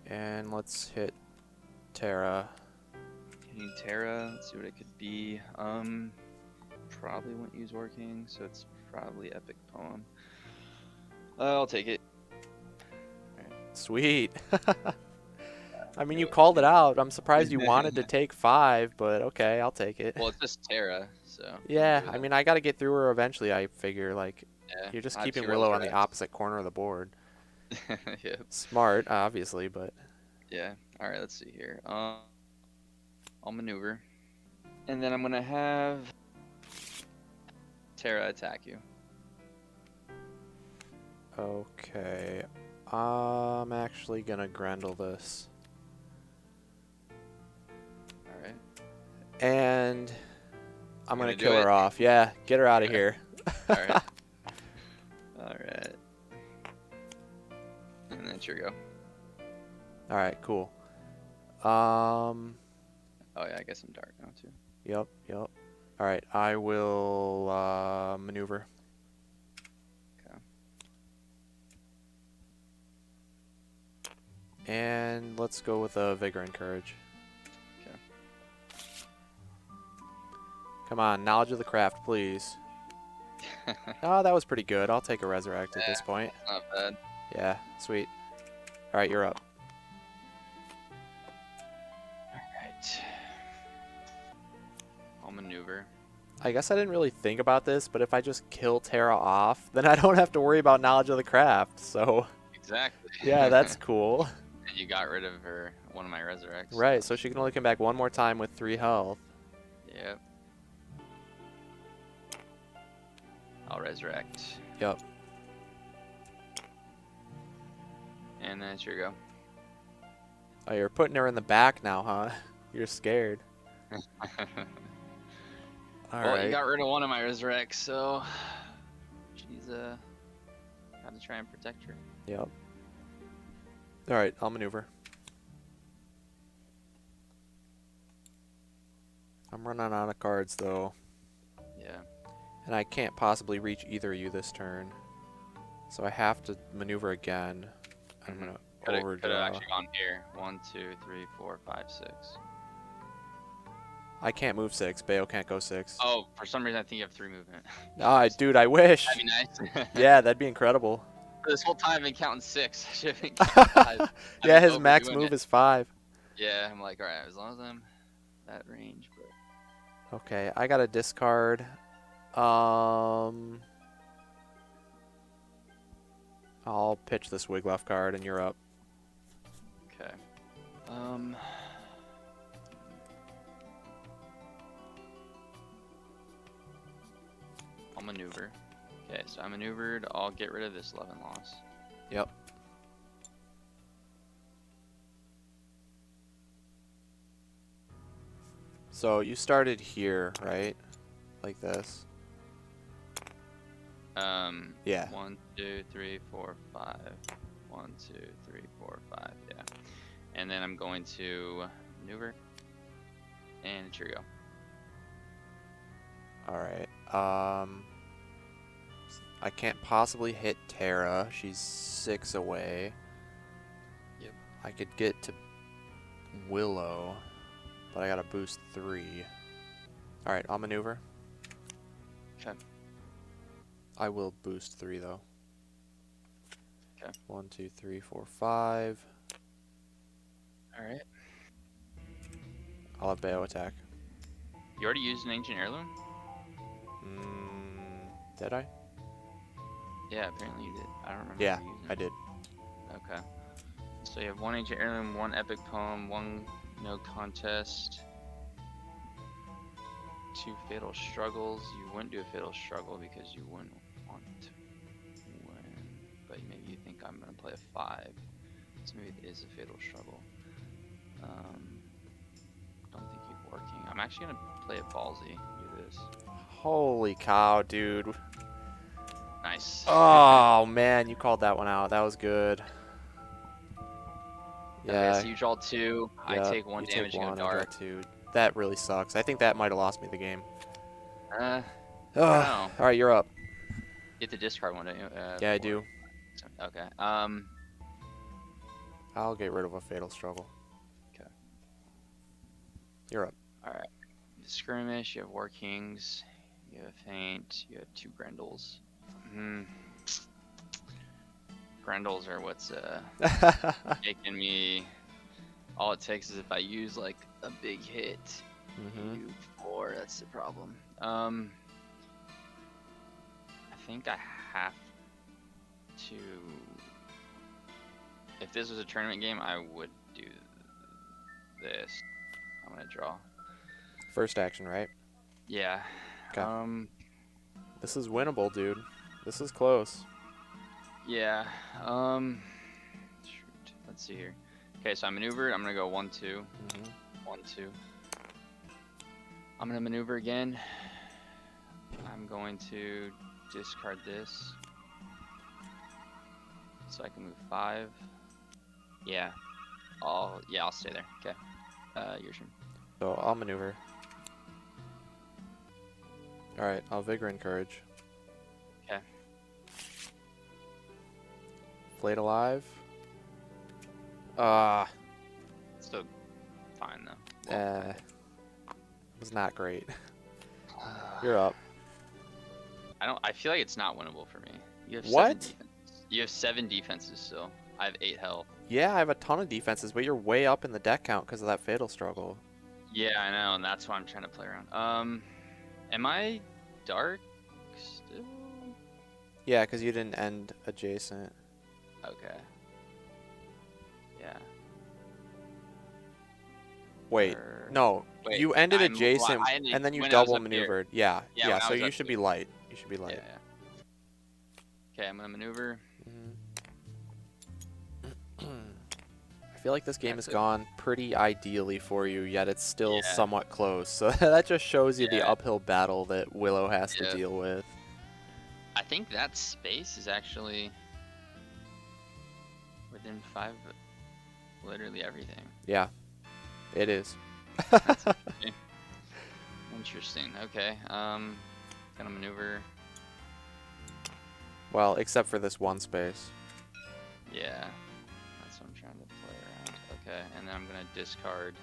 And let's hit Terra. Hitting Terra. Let's see what it could be. Probably won't use Working, so it's probably Epic Poem. I'll take it. Sweet. I mean, you called it out. I'm surprised you wanted to take 5, but okay, I'll take it. Well, it's just Terra, so. Yeah, I mean, I gotta get through her eventually, I figure. Like, Yeah, you're just I have keeping 2 Willow Rails on the rest. opposite corner of the board. Yep. Smart, obviously, but... Yeah. Alright, let's see here. I'll maneuver. And then I'm gonna have Terra attack you. Okay. I'm actually gonna Grendel this. And I'm You gonna gonna do kill it? her off. Yeah, get her out of here. All right. All right. And then sure go. All right, cool. Oh yeah, I guess I'm dark now too. Yep. All right, I will maneuver. Okay. And let's go with vigor and courage. Okay. Come on, knowledge of the craft, please. Oh, that was pretty good. I'll take a resurrect at this point. Not bad. Yeah, sweet. All right, you're up. All right. I'll maneuver. I guess I didn't really think about this, but if I just kill Terra off, then I don't have to worry about knowledge of the craft. So, Exactly. yeah, that's cool. And you got rid of her, one of my resurrects. Right, so she can only come back one more time with 3 health. Yep. I'll resurrect. Yep. And then sure go. Oh, you're putting her in the back now, huh? You're scared. All Well, right. you got rid of one of my resurrects, so she's gotta try and protect her. Yep. All right, I'll maneuver. I'm running out of cards, though. Yeah. And I can't possibly reach either of you this turn. So I have to maneuver again. I'm going to Could have overdraw. actually gone here. 1, 2, 3, 4, 5, 6. I can't move 6. Bayo can't go 6. Oh, for some reason I think you have 3 movement. Ah, dude, I wish. That'd be nice. Yeah, that'd be incredible. This whole time I've been counting 6. I should have been counting 5. Yeah, his max move is 5. Yeah, I'm like, alright, as long as I'm that range, but Okay, I got to discard. I'll pitch this Wiglaf card, and you're up. okay. I'll maneuver. Okay, so I maneuvered. I'll get rid of this 11 loss. Yep. So you started here, right? Like this. Yeah. 1, 2, 3, 4, 5. 1, 2, 3, 4, 5. Yeah. And then I'm going to maneuver. And here you go. All right. I can't possibly hit Terra. She's 6 away. Yep. I could get to Willow, but I gotta boost 3. All right, I'll maneuver. Okay. I will boost 3 though. Okay. 1, 2, 3, 4, 5. All right. I'll have Bayo attack. You already used an ancient heirloom? Did I? Yeah, apparently you did. I don't remember. Yeah, you using I it. did. Okay. So you have 1 ancient heirloom, 1 epic poem, 1 no contest, 2 fatal struggles. You wouldn't do a fatal struggle because you wouldn't want to win. But maybe you think I'm gonna play a 5. So maybe it is a fatal struggle. Don't think you're working. I'm actually gonna play a ballsy. Do this. Holy cow, dude. Nice. Oh, man, you called that one out. That was good. Yeah. Okay, so you draw 2. I yeah, take 1 you damage take and 1, go I draw dark. 2. That really sucks. I think that might have lost me the game. I don't know. All right, you're up. You get to discard 1, don't you? Yeah, I 4. do. Okay. I'll get rid of a fatal struggle. Okay. You're up. All right. Skirmish. You have War Kings. You have Feint. You have 2 Grendels. Grendels are what's making me. All it takes is if I use like a big hit. You 4. That's the problem. I think I have to. If this was a tournament game, I would do this. I'm gonna draw. First action, right? Yeah. Okay. This is winnable, dude. This is close. Yeah. Shoot. Let's see here. Okay, so I maneuvered. I'm gonna go 1, 2. 1, 2. I'm gonna maneuver again. I'm going to discard this. So I can move 5. Yeah. I'll stay there. Okay. Your turn. So I'll maneuver. Alright, I'll Vigor and Courage. Okay. Flayed Alive. Still fine though. It was not great. You're up. I feel like it's not winnable for me. You have What? 7 defenses. You have 7 defenses still. I have 8 health. Yeah, I have a ton of defenses, but you're way up in the deck count because of that Fatal Struggle. Yeah, I know, and that's why I'm trying to play around. Am I dark still? Yeah, because you didn't end adjacent. Okay. Yeah. Wait, no. Wait, You ended well, adjacent, I ended and then you when I was double up here. maneuvered. Yeah, Yeah, when I so was you up should be here. light. You should be light. Yeah. Okay, I'm gonna maneuver. I feel like this game has gone pretty ideally for you, yet it's still Yeah. somewhat close. So that just shows you the Yeah. uphill battle that Willow has to Yeah. deal with. I think that space is actually within 5 of literally everything. Yeah, it is. That's interesting. Okay. Gonna maneuver. Well, except for this one space. Yeah. That's what I'm trying to play around. Okay, and then I'm gonna discard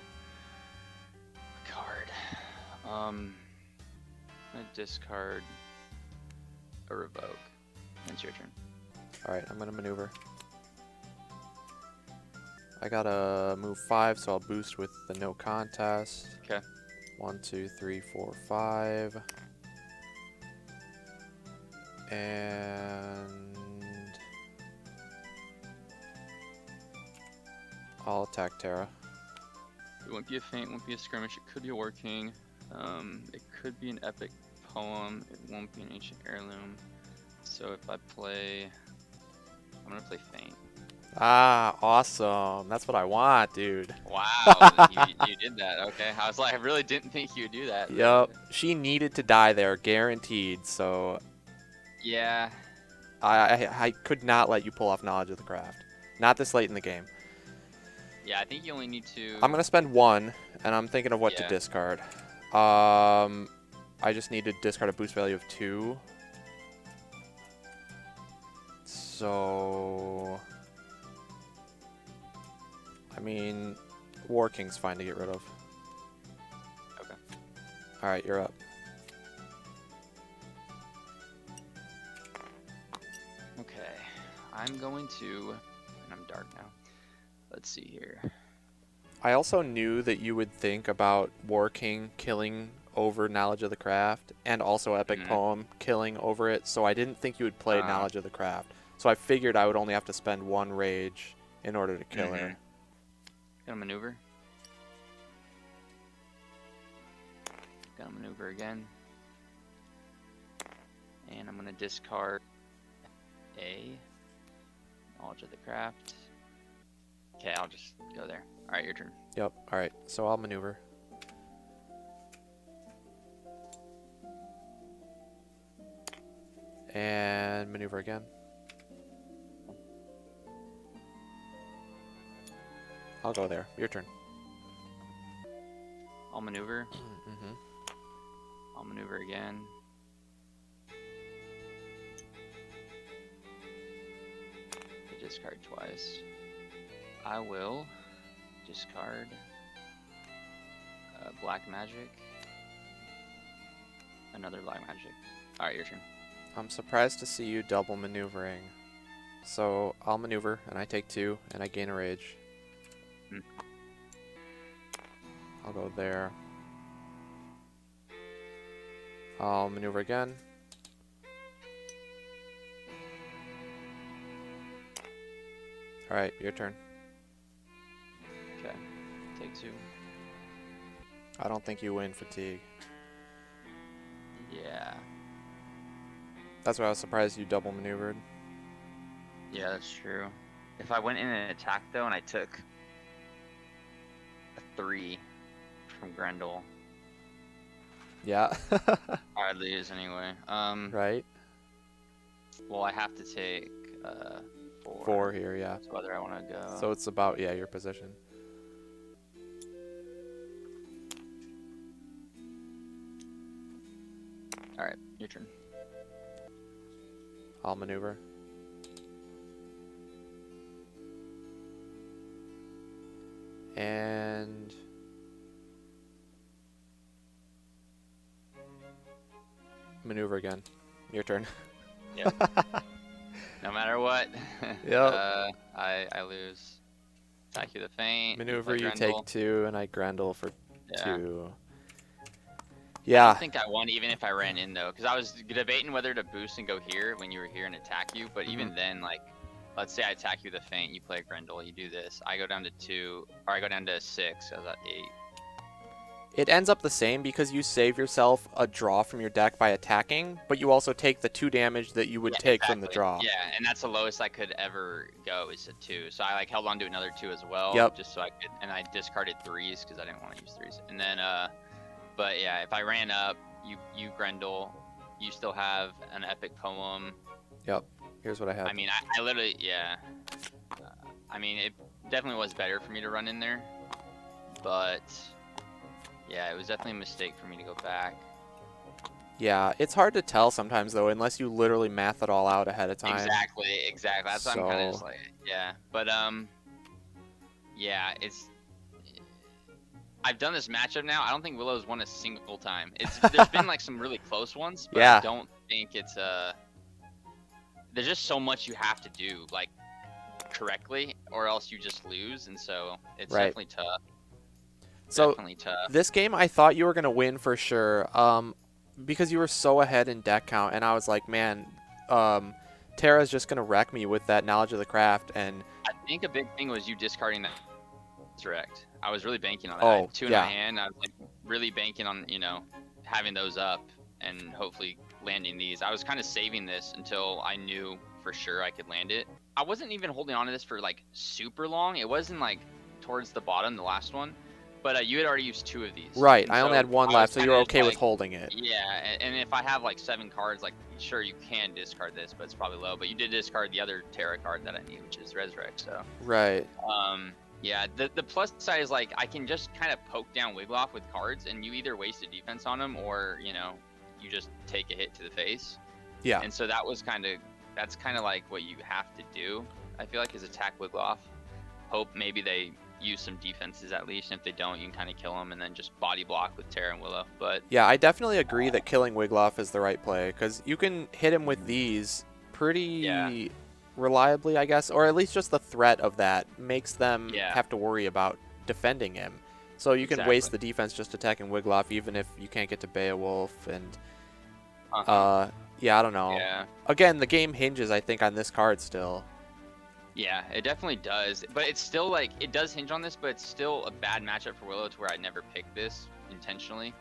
a card. I'm gonna discard a revoke. It's your turn. Alright, I'm gonna maneuver. I gotta move 5, so I'll boost with the no contest. Okay. 1, 2, 3, 4, 5. And I'll attack Terra. It won't be a feint, won't be a skirmish, it could be a war king. It could be an epic poem, it won't be an ancient heirloom. So if I play, I'm gonna play feint. Ah, awesome. That's what I want, dude. Wow, you did that. Okay, I was like, I really didn't think you would do that. Yep. She needed to die there, guaranteed. So Yeah. I could not let you pull off Knowledge of the Craft. Not this late in the game. Yeah, I think you only need to. I'm gonna spend 1, and I'm thinking of what to discard. I just need to discard a boost value of 2. So I mean, War King's fine to get rid of. Okay. Alright, you're up. Okay, I'm going to, and I'm dark now. Let's see here. I also knew that you would think about War King killing over Knowledge of the Craft, and also Epic Poem killing over it, so I didn't think you would play Knowledge of the Craft. So I figured I would only have to spend 1 rage in order to kill her. Gonna maneuver. Gonna maneuver again. And I'm gonna discard a Knowledge of the Craft. Okay, I'll just go there. Alright, your turn. Yep, alright, so I'll maneuver. And maneuver again. I'll go there. Your turn. I'll maneuver. I'll maneuver again. I discard twice. I will discard Black Magic. Another Black Magic. Alright, your turn. I'm surprised to see you double maneuvering. So I'll maneuver, and I take 2, and I gain a rage. I'll go there. I'll maneuver again. Alright, your turn. Okay, take 2. I don't think you win fatigue. Yeah. That's why I was surprised you double maneuvered. Yeah, that's true. If I went in and attacked though, and I took a 3 from Grendel, Yeah. I'd lose anyway. Right. Well, I have to take 4. 4 here, yeah. So whether I want to go. So it's about, yeah, your position. All right, your turn. I'll maneuver. And maneuver again. Your turn. Yep. No matter what. Yep. I lose. Attack you the feint. Maneuver, you Grendel. take 2, and I Grendel for Yeah. 2. I Yeah. don't think I won even if I ran in though, because I was debating whether to boost and go here when you were here and attack you. But even then, like, let's say I attack you with a feint, you play a Grendel, you do this. I go down to 2, or I go down to 6. I was at 8. It ends up the same because you save yourself a draw from your deck by attacking, but you also take the 2 damage that you would take from the draw. Yeah, and that's the lowest I could ever go is a 2. So I like held on to another 2 as well. Yep. Just so I could, and I discarded 3s because I didn't want to use 3s. And then, but yeah, if I ran up, you Grendel, you still have an epic poem. Yep. Here's what I have. I mean, I literally, yeah. I mean, it definitely was better for me to run in there, but yeah, it was definitely a mistake for me to go back. Yeah, it's hard to tell sometimes though, unless you literally math it all out ahead of time. Exactly. That's why I'm kind of just like, yeah. But yeah, I've done this matchup now. I don't think Willow's won a single time. There's been like some really close ones, but Yeah. I don't think it's there's just so much you have to do like correctly, or else you just lose, and so it's definitely tough. So Definitely tough. this game, I thought you were gonna win for sure, because you were so ahead in deck count, and I was like, man, Tara's just gonna wreck me with that knowledge of the craft. And I think a big thing was you discarding that direct. I was really banking on that. Oh, I had 2 in yeah. my hand. I was like really banking on having those up and hopefully landing these. I was kind of saving this until I knew for sure I could land it. I wasn't even holding on to this for like super long. It wasn't like towards the bottom, the last one. But you had already used 2 of these. Right, And I only so had 1 I left, was so you were kinda okay just with like, holding it. Yeah, and if I have like 7 cards, like sure you can discard this, but it's probably low. But you did discard the other Terra card that I need, which is Resurrect. So Right. yeah, the plus side is like I can just kind of poke down Wiggloff with cards, and you either waste a defense on him or you just take a hit to the face. Yeah. And so that's kind of like what you have to do. I feel like is attack Wiggloff. Hope maybe they use some defenses at least, and if they don't, you can kind of kill them and then just body block with Terra and Willow. But yeah, I definitely agree that killing Wiggloff is the right play, because you can hit him with these pretty reliably, I guess, or at least just the threat of that makes them have to worry about defending him. So you can waste the defense just attacking Wiggloff, even if you can't get to Beowulf. And yeah, I don't know. Yeah. Again, the game hinges, I think, on this card still. Yeah, it definitely does. But it's still like it does hinge on this, but it's still a bad matchup for Willow to where I never picked this intentionally.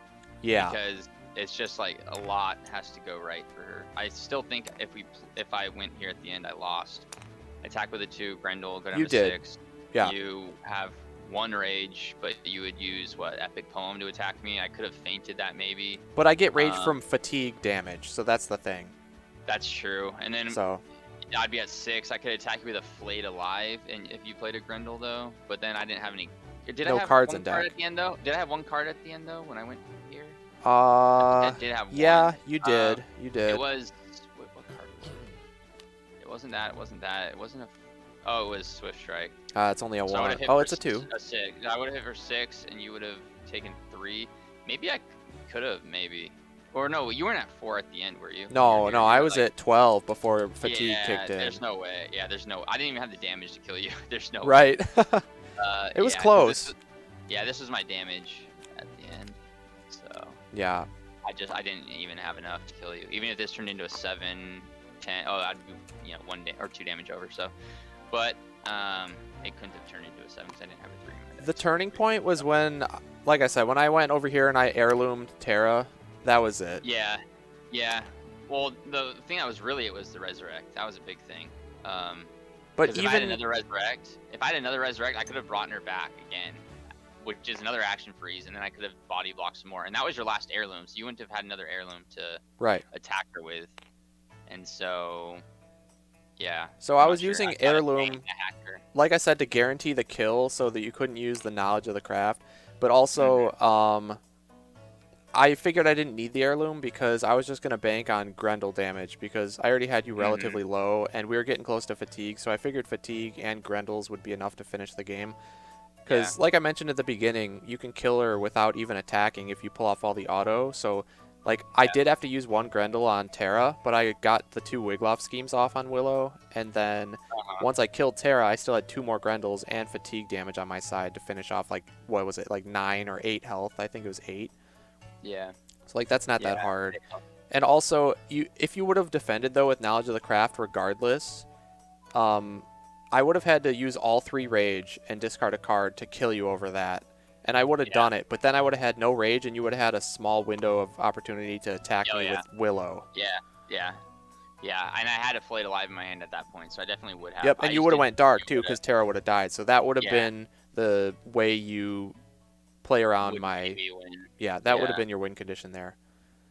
Yeah. Because it's just like a lot has to go right for her. I still think if I went here at the end, I lost. Attack with a 2, Grendel, go down to 6. Yeah. You have 1 rage, but you would use what, Epic Poem to attack me. I could have fainted that maybe. But I get rage from fatigue damage, so that's the thing. That's true. And then I'd be at 6. I could attack you with a Flayed Alive, and if you played a Grendel though. But then I didn't have any. Did I have cards one in card deck at the end though? Did I have 1 card at the end though when I went here? I did have yeah, 1. you did. You did. It was what card was it? It wasn't that. It wasn't that. It wasn't a. Oh, it was Swift Strike. It's only a So 1. Oh, it's a 2. A 6. I would have hit for 6, and you would have taken 3. Maybe I could have, maybe. Or no, you weren't at 4 at the end, were you? No, I was at 12 before fatigue kicked in. There's no way. Yeah, there's no. I didn't even have the damage to kill you. There's no. Right. way. It was close. This was my damage at the end. So. Yeah. I didn't even have enough to kill you. Even if this turned into a 7, 10. Oh, I'd be 1 or 2 damage over. So. But it couldn't have turned into a 7 because I didn't have a 3 in my deck. The turning point was when, like I said, when I went over here and I heirloomed Terra. That was it. Yeah. Well, the thing it was the Resurrect. That was a big thing. But even if I had another Resurrect, I could have brought her back again. which is another action freeze, and then I could have body blocked some more. And that was your last heirloom, so you wouldn't have had another heirloom to Right. attack her with. And so, yeah. So I'm I not was sure. using I thought it heirloom, banged the hacker. like I said, to guarantee the kill so that you couldn't use the knowledge of the craft. But Mhm. also, I figured I didn't need the heirloom because I was just going to bank on Grendel damage because I already had you Mhm. relatively low and we were getting close to fatigue. So I figured fatigue and Grendel's would be enough to finish the game. Yeah. Because, like I mentioned at the beginning, you can kill her without even attacking if you pull off all the auto. So, like, I Yeah. did have to use one Grendel on Terra, but I got the 2 Wiglaf schemes off on Willow. And then Uh-huh. once I killed Terra, I still had 2 more Grendels and fatigue damage on my side to finish off, like, what was it, like 9 or 8 health? I think it was 8. Yeah. So, like, that's not Yeah. that hard. And also, if you would have defended, though, with Knowledge of the Craft regardless, um, I would have had to use all 3 rage and discard a card to kill you over that. And I would have Yeah. done it, but then I would have had no rage and you would have had a small window of opportunity to attack Oh me yeah. with Willow. Yeah. Yeah. Yeah. And I had a flayed alive in my hand at that point, so I definitely would have. Yep, and I you just would have didn't went think dark you too would have. because Terra would have died. So that would have Yeah. been the way you play around Would my... maybe win. Yeah, that would have Yeah. been your win condition there.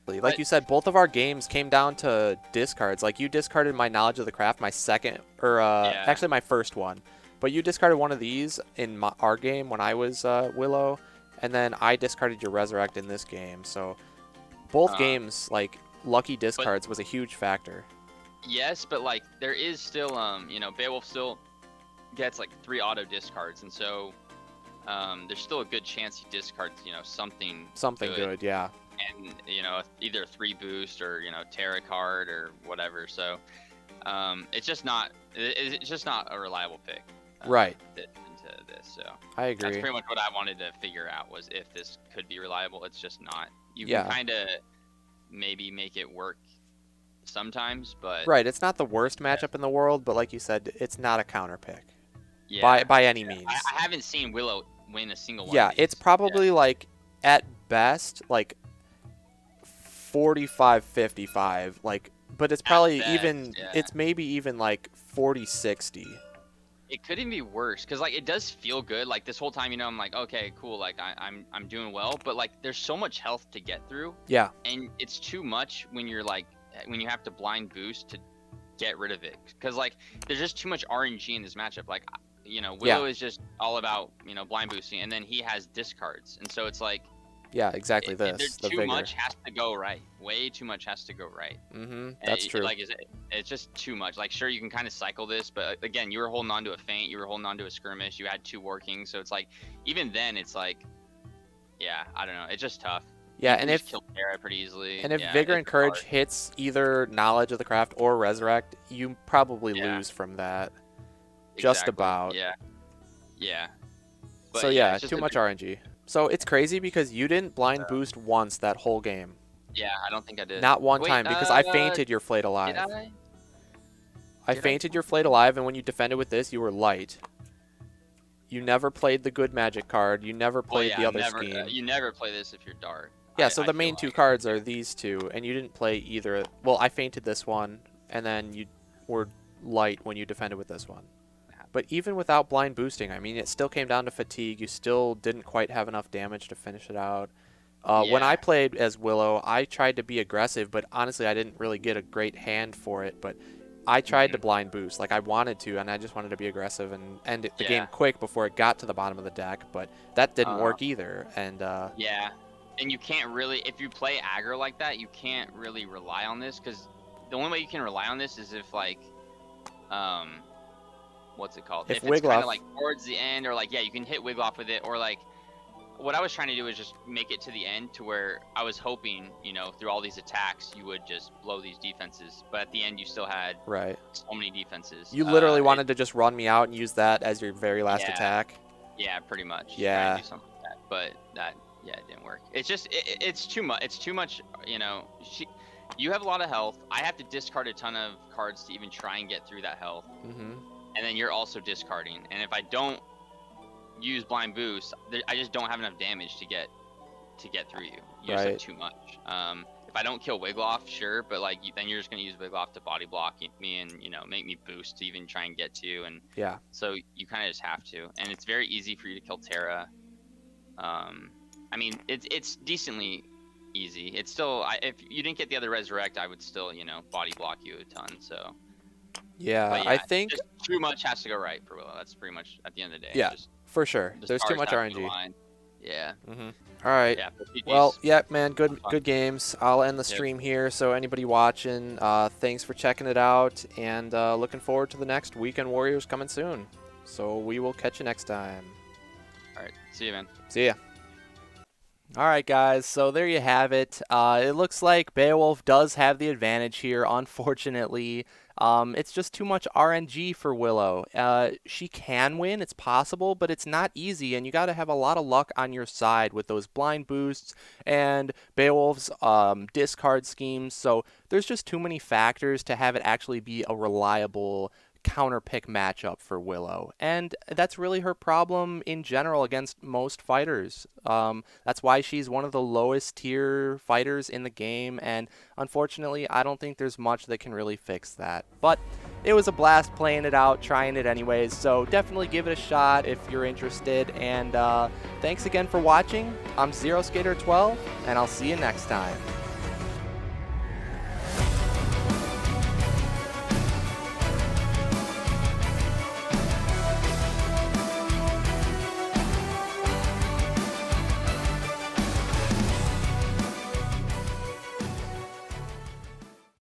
Like But you said, both of our games came down to discards. Like you discarded my Knowledge of the Craft, my second, or yeah. actually my first one. But you discarded one of these in our game when I was Willow, and then I discarded your Resurrect in this game. So both Uh, games, like lucky but discards was a huge factor. yes, but like there is still Beowulf still gets like 3 auto discards, and so there's still a good chance he discards something Something good, yeah. and either a 3 boost or Terra card or whatever. So it's just not a reliable pick. Right. Into this, so I that's agree. pretty much what I wanted to figure out was if this could be reliable. It's just not. You Yeah. can kind of maybe make it work sometimes, but Right, it's not the worst matchup in the world, but like you said, it's not a counter pick yeah, by any yeah. means. I haven't seen Willow win a single one Yeah, of these. it's probably like at best like 45-55, like, but it's probably best, even yeah. it's maybe even like 40-60. It couldn't even be worse because like it does feel good. Like this whole time, I'm like, okay, cool. Like I'm doing well, but like there's so much health to get through, Yeah, and it's too much when you're like when you have to blind boost to get rid of it because like there's just too much RNG in this matchup. Like Willow is just all about blind boosting, and then he has discards, and so it's like yeah, exactly the too vigor. much has to go right. Way too much has to go right. That's true. Like, it's just too much. Like, sure, you can kind of cycle this, but again, you were holding on to a feint, you were holding on to a skirmish, you had 2 working, so it's like, even then, it's like, yeah, I don't know, it's just tough. Yeah, You can and just if kill Terra pretty easily. and if Yeah, vigor it's and courage hard. hits either knowledge of the craft or resurrect, you probably Yeah. lose from that. Just Exactly. about. Yeah. Yeah. But So yeah, yeah, it's just too much RNG. So it's crazy because you didn't blind boost once that whole game. Yeah, I don't think I did. Not one Wait, time because I fainted your Flayed did Alive. I? I Did I? fainted your Flayed Alive, and when you defended with this, you were light. You never played the good magic card. You never Well, played yeah, the other never. scheme. You never play this if you're dark. Yeah, so I the feel main 2 like. cards are these 2, and you didn't play either. Well, I fainted this one, and then you were light when you defended with this one. But even without blind boosting, I mean, it still came down to fatigue. You still didn't quite have enough damage to finish it out. When I Yeah. played as Willow, I tried to be aggressive, but honestly, I didn't really get a great hand for it. But I tried to blind boost, like I wanted to, and I just wanted to be aggressive and end the game quick before it got to the bottom of the deck. But that didn't work either. And yeah, and you can't really, if you play aggro like that, you can't really rely on this because the only way you can rely on this is if like, what's it called? If If it's kind Wiglaf- of like towards the end, or like you can hit Wiglaf with it, or like what I was trying to do is just make it to the end to where I was hoping, through all these attacks, you would just blow these defenses. But at the end, you still had right, so many defenses. you literally wanted to just run me out and use that as your very last attack. Yeah, pretty much. Yeah. Trying to do something like that, but it didn't work. It's just it's too much. It's too much. You have a lot of health. I have to discard a ton of cards to even try and get through that health. And then you're also discarding. And if I don't use blind boost, I just don't have enough damage to get through you. You just have too much. If I don't kill Wiglaf, sure, but like then you're just gonna use Wiglaf to body block me and make me boost to even try and get to you. And yeah, so you kind of just have to. And it's very easy for you to kill Terra. I mean, it's decently easy. It's still, if you didn't get the other resurrect, I would still, body block you a ton. So, Yeah, but I yeah, think, just too much has to go right for Willow. That's pretty much at the end of the day. yeah, Just for sure. the There's too stars much have to RNG. align. Yeah. All right. Yeah. But Well, GG's. yeah, man, Fun, fun. good games. I'll end the Yep. stream here. So anybody watching, thanks for checking it out, and looking forward to the next Weekend Warriors coming soon. So we will catch you next time. All right. See you, man. See ya. All right, guys, so there you have it. It looks like Beowulf does have the advantage here, unfortunately. It's just too much RNG for Willow. She can win, it's possible, but it's not easy, and you got to have a lot of luck on your side with those blind boosts and Beowulf's discard schemes. So there's just too many factors to have it actually be a reliable counter pick matchup for Willow, and that's really her problem in general against most fighters. That's why she's one of the lowest tier fighters in the game, and unfortunately I don't think there's much that can really fix that. But it was a blast playing it out, trying it anyways, so definitely give it a shot if you're interested, and thanks again for watching. I'm Zero Skater 12, and I'll see you next time.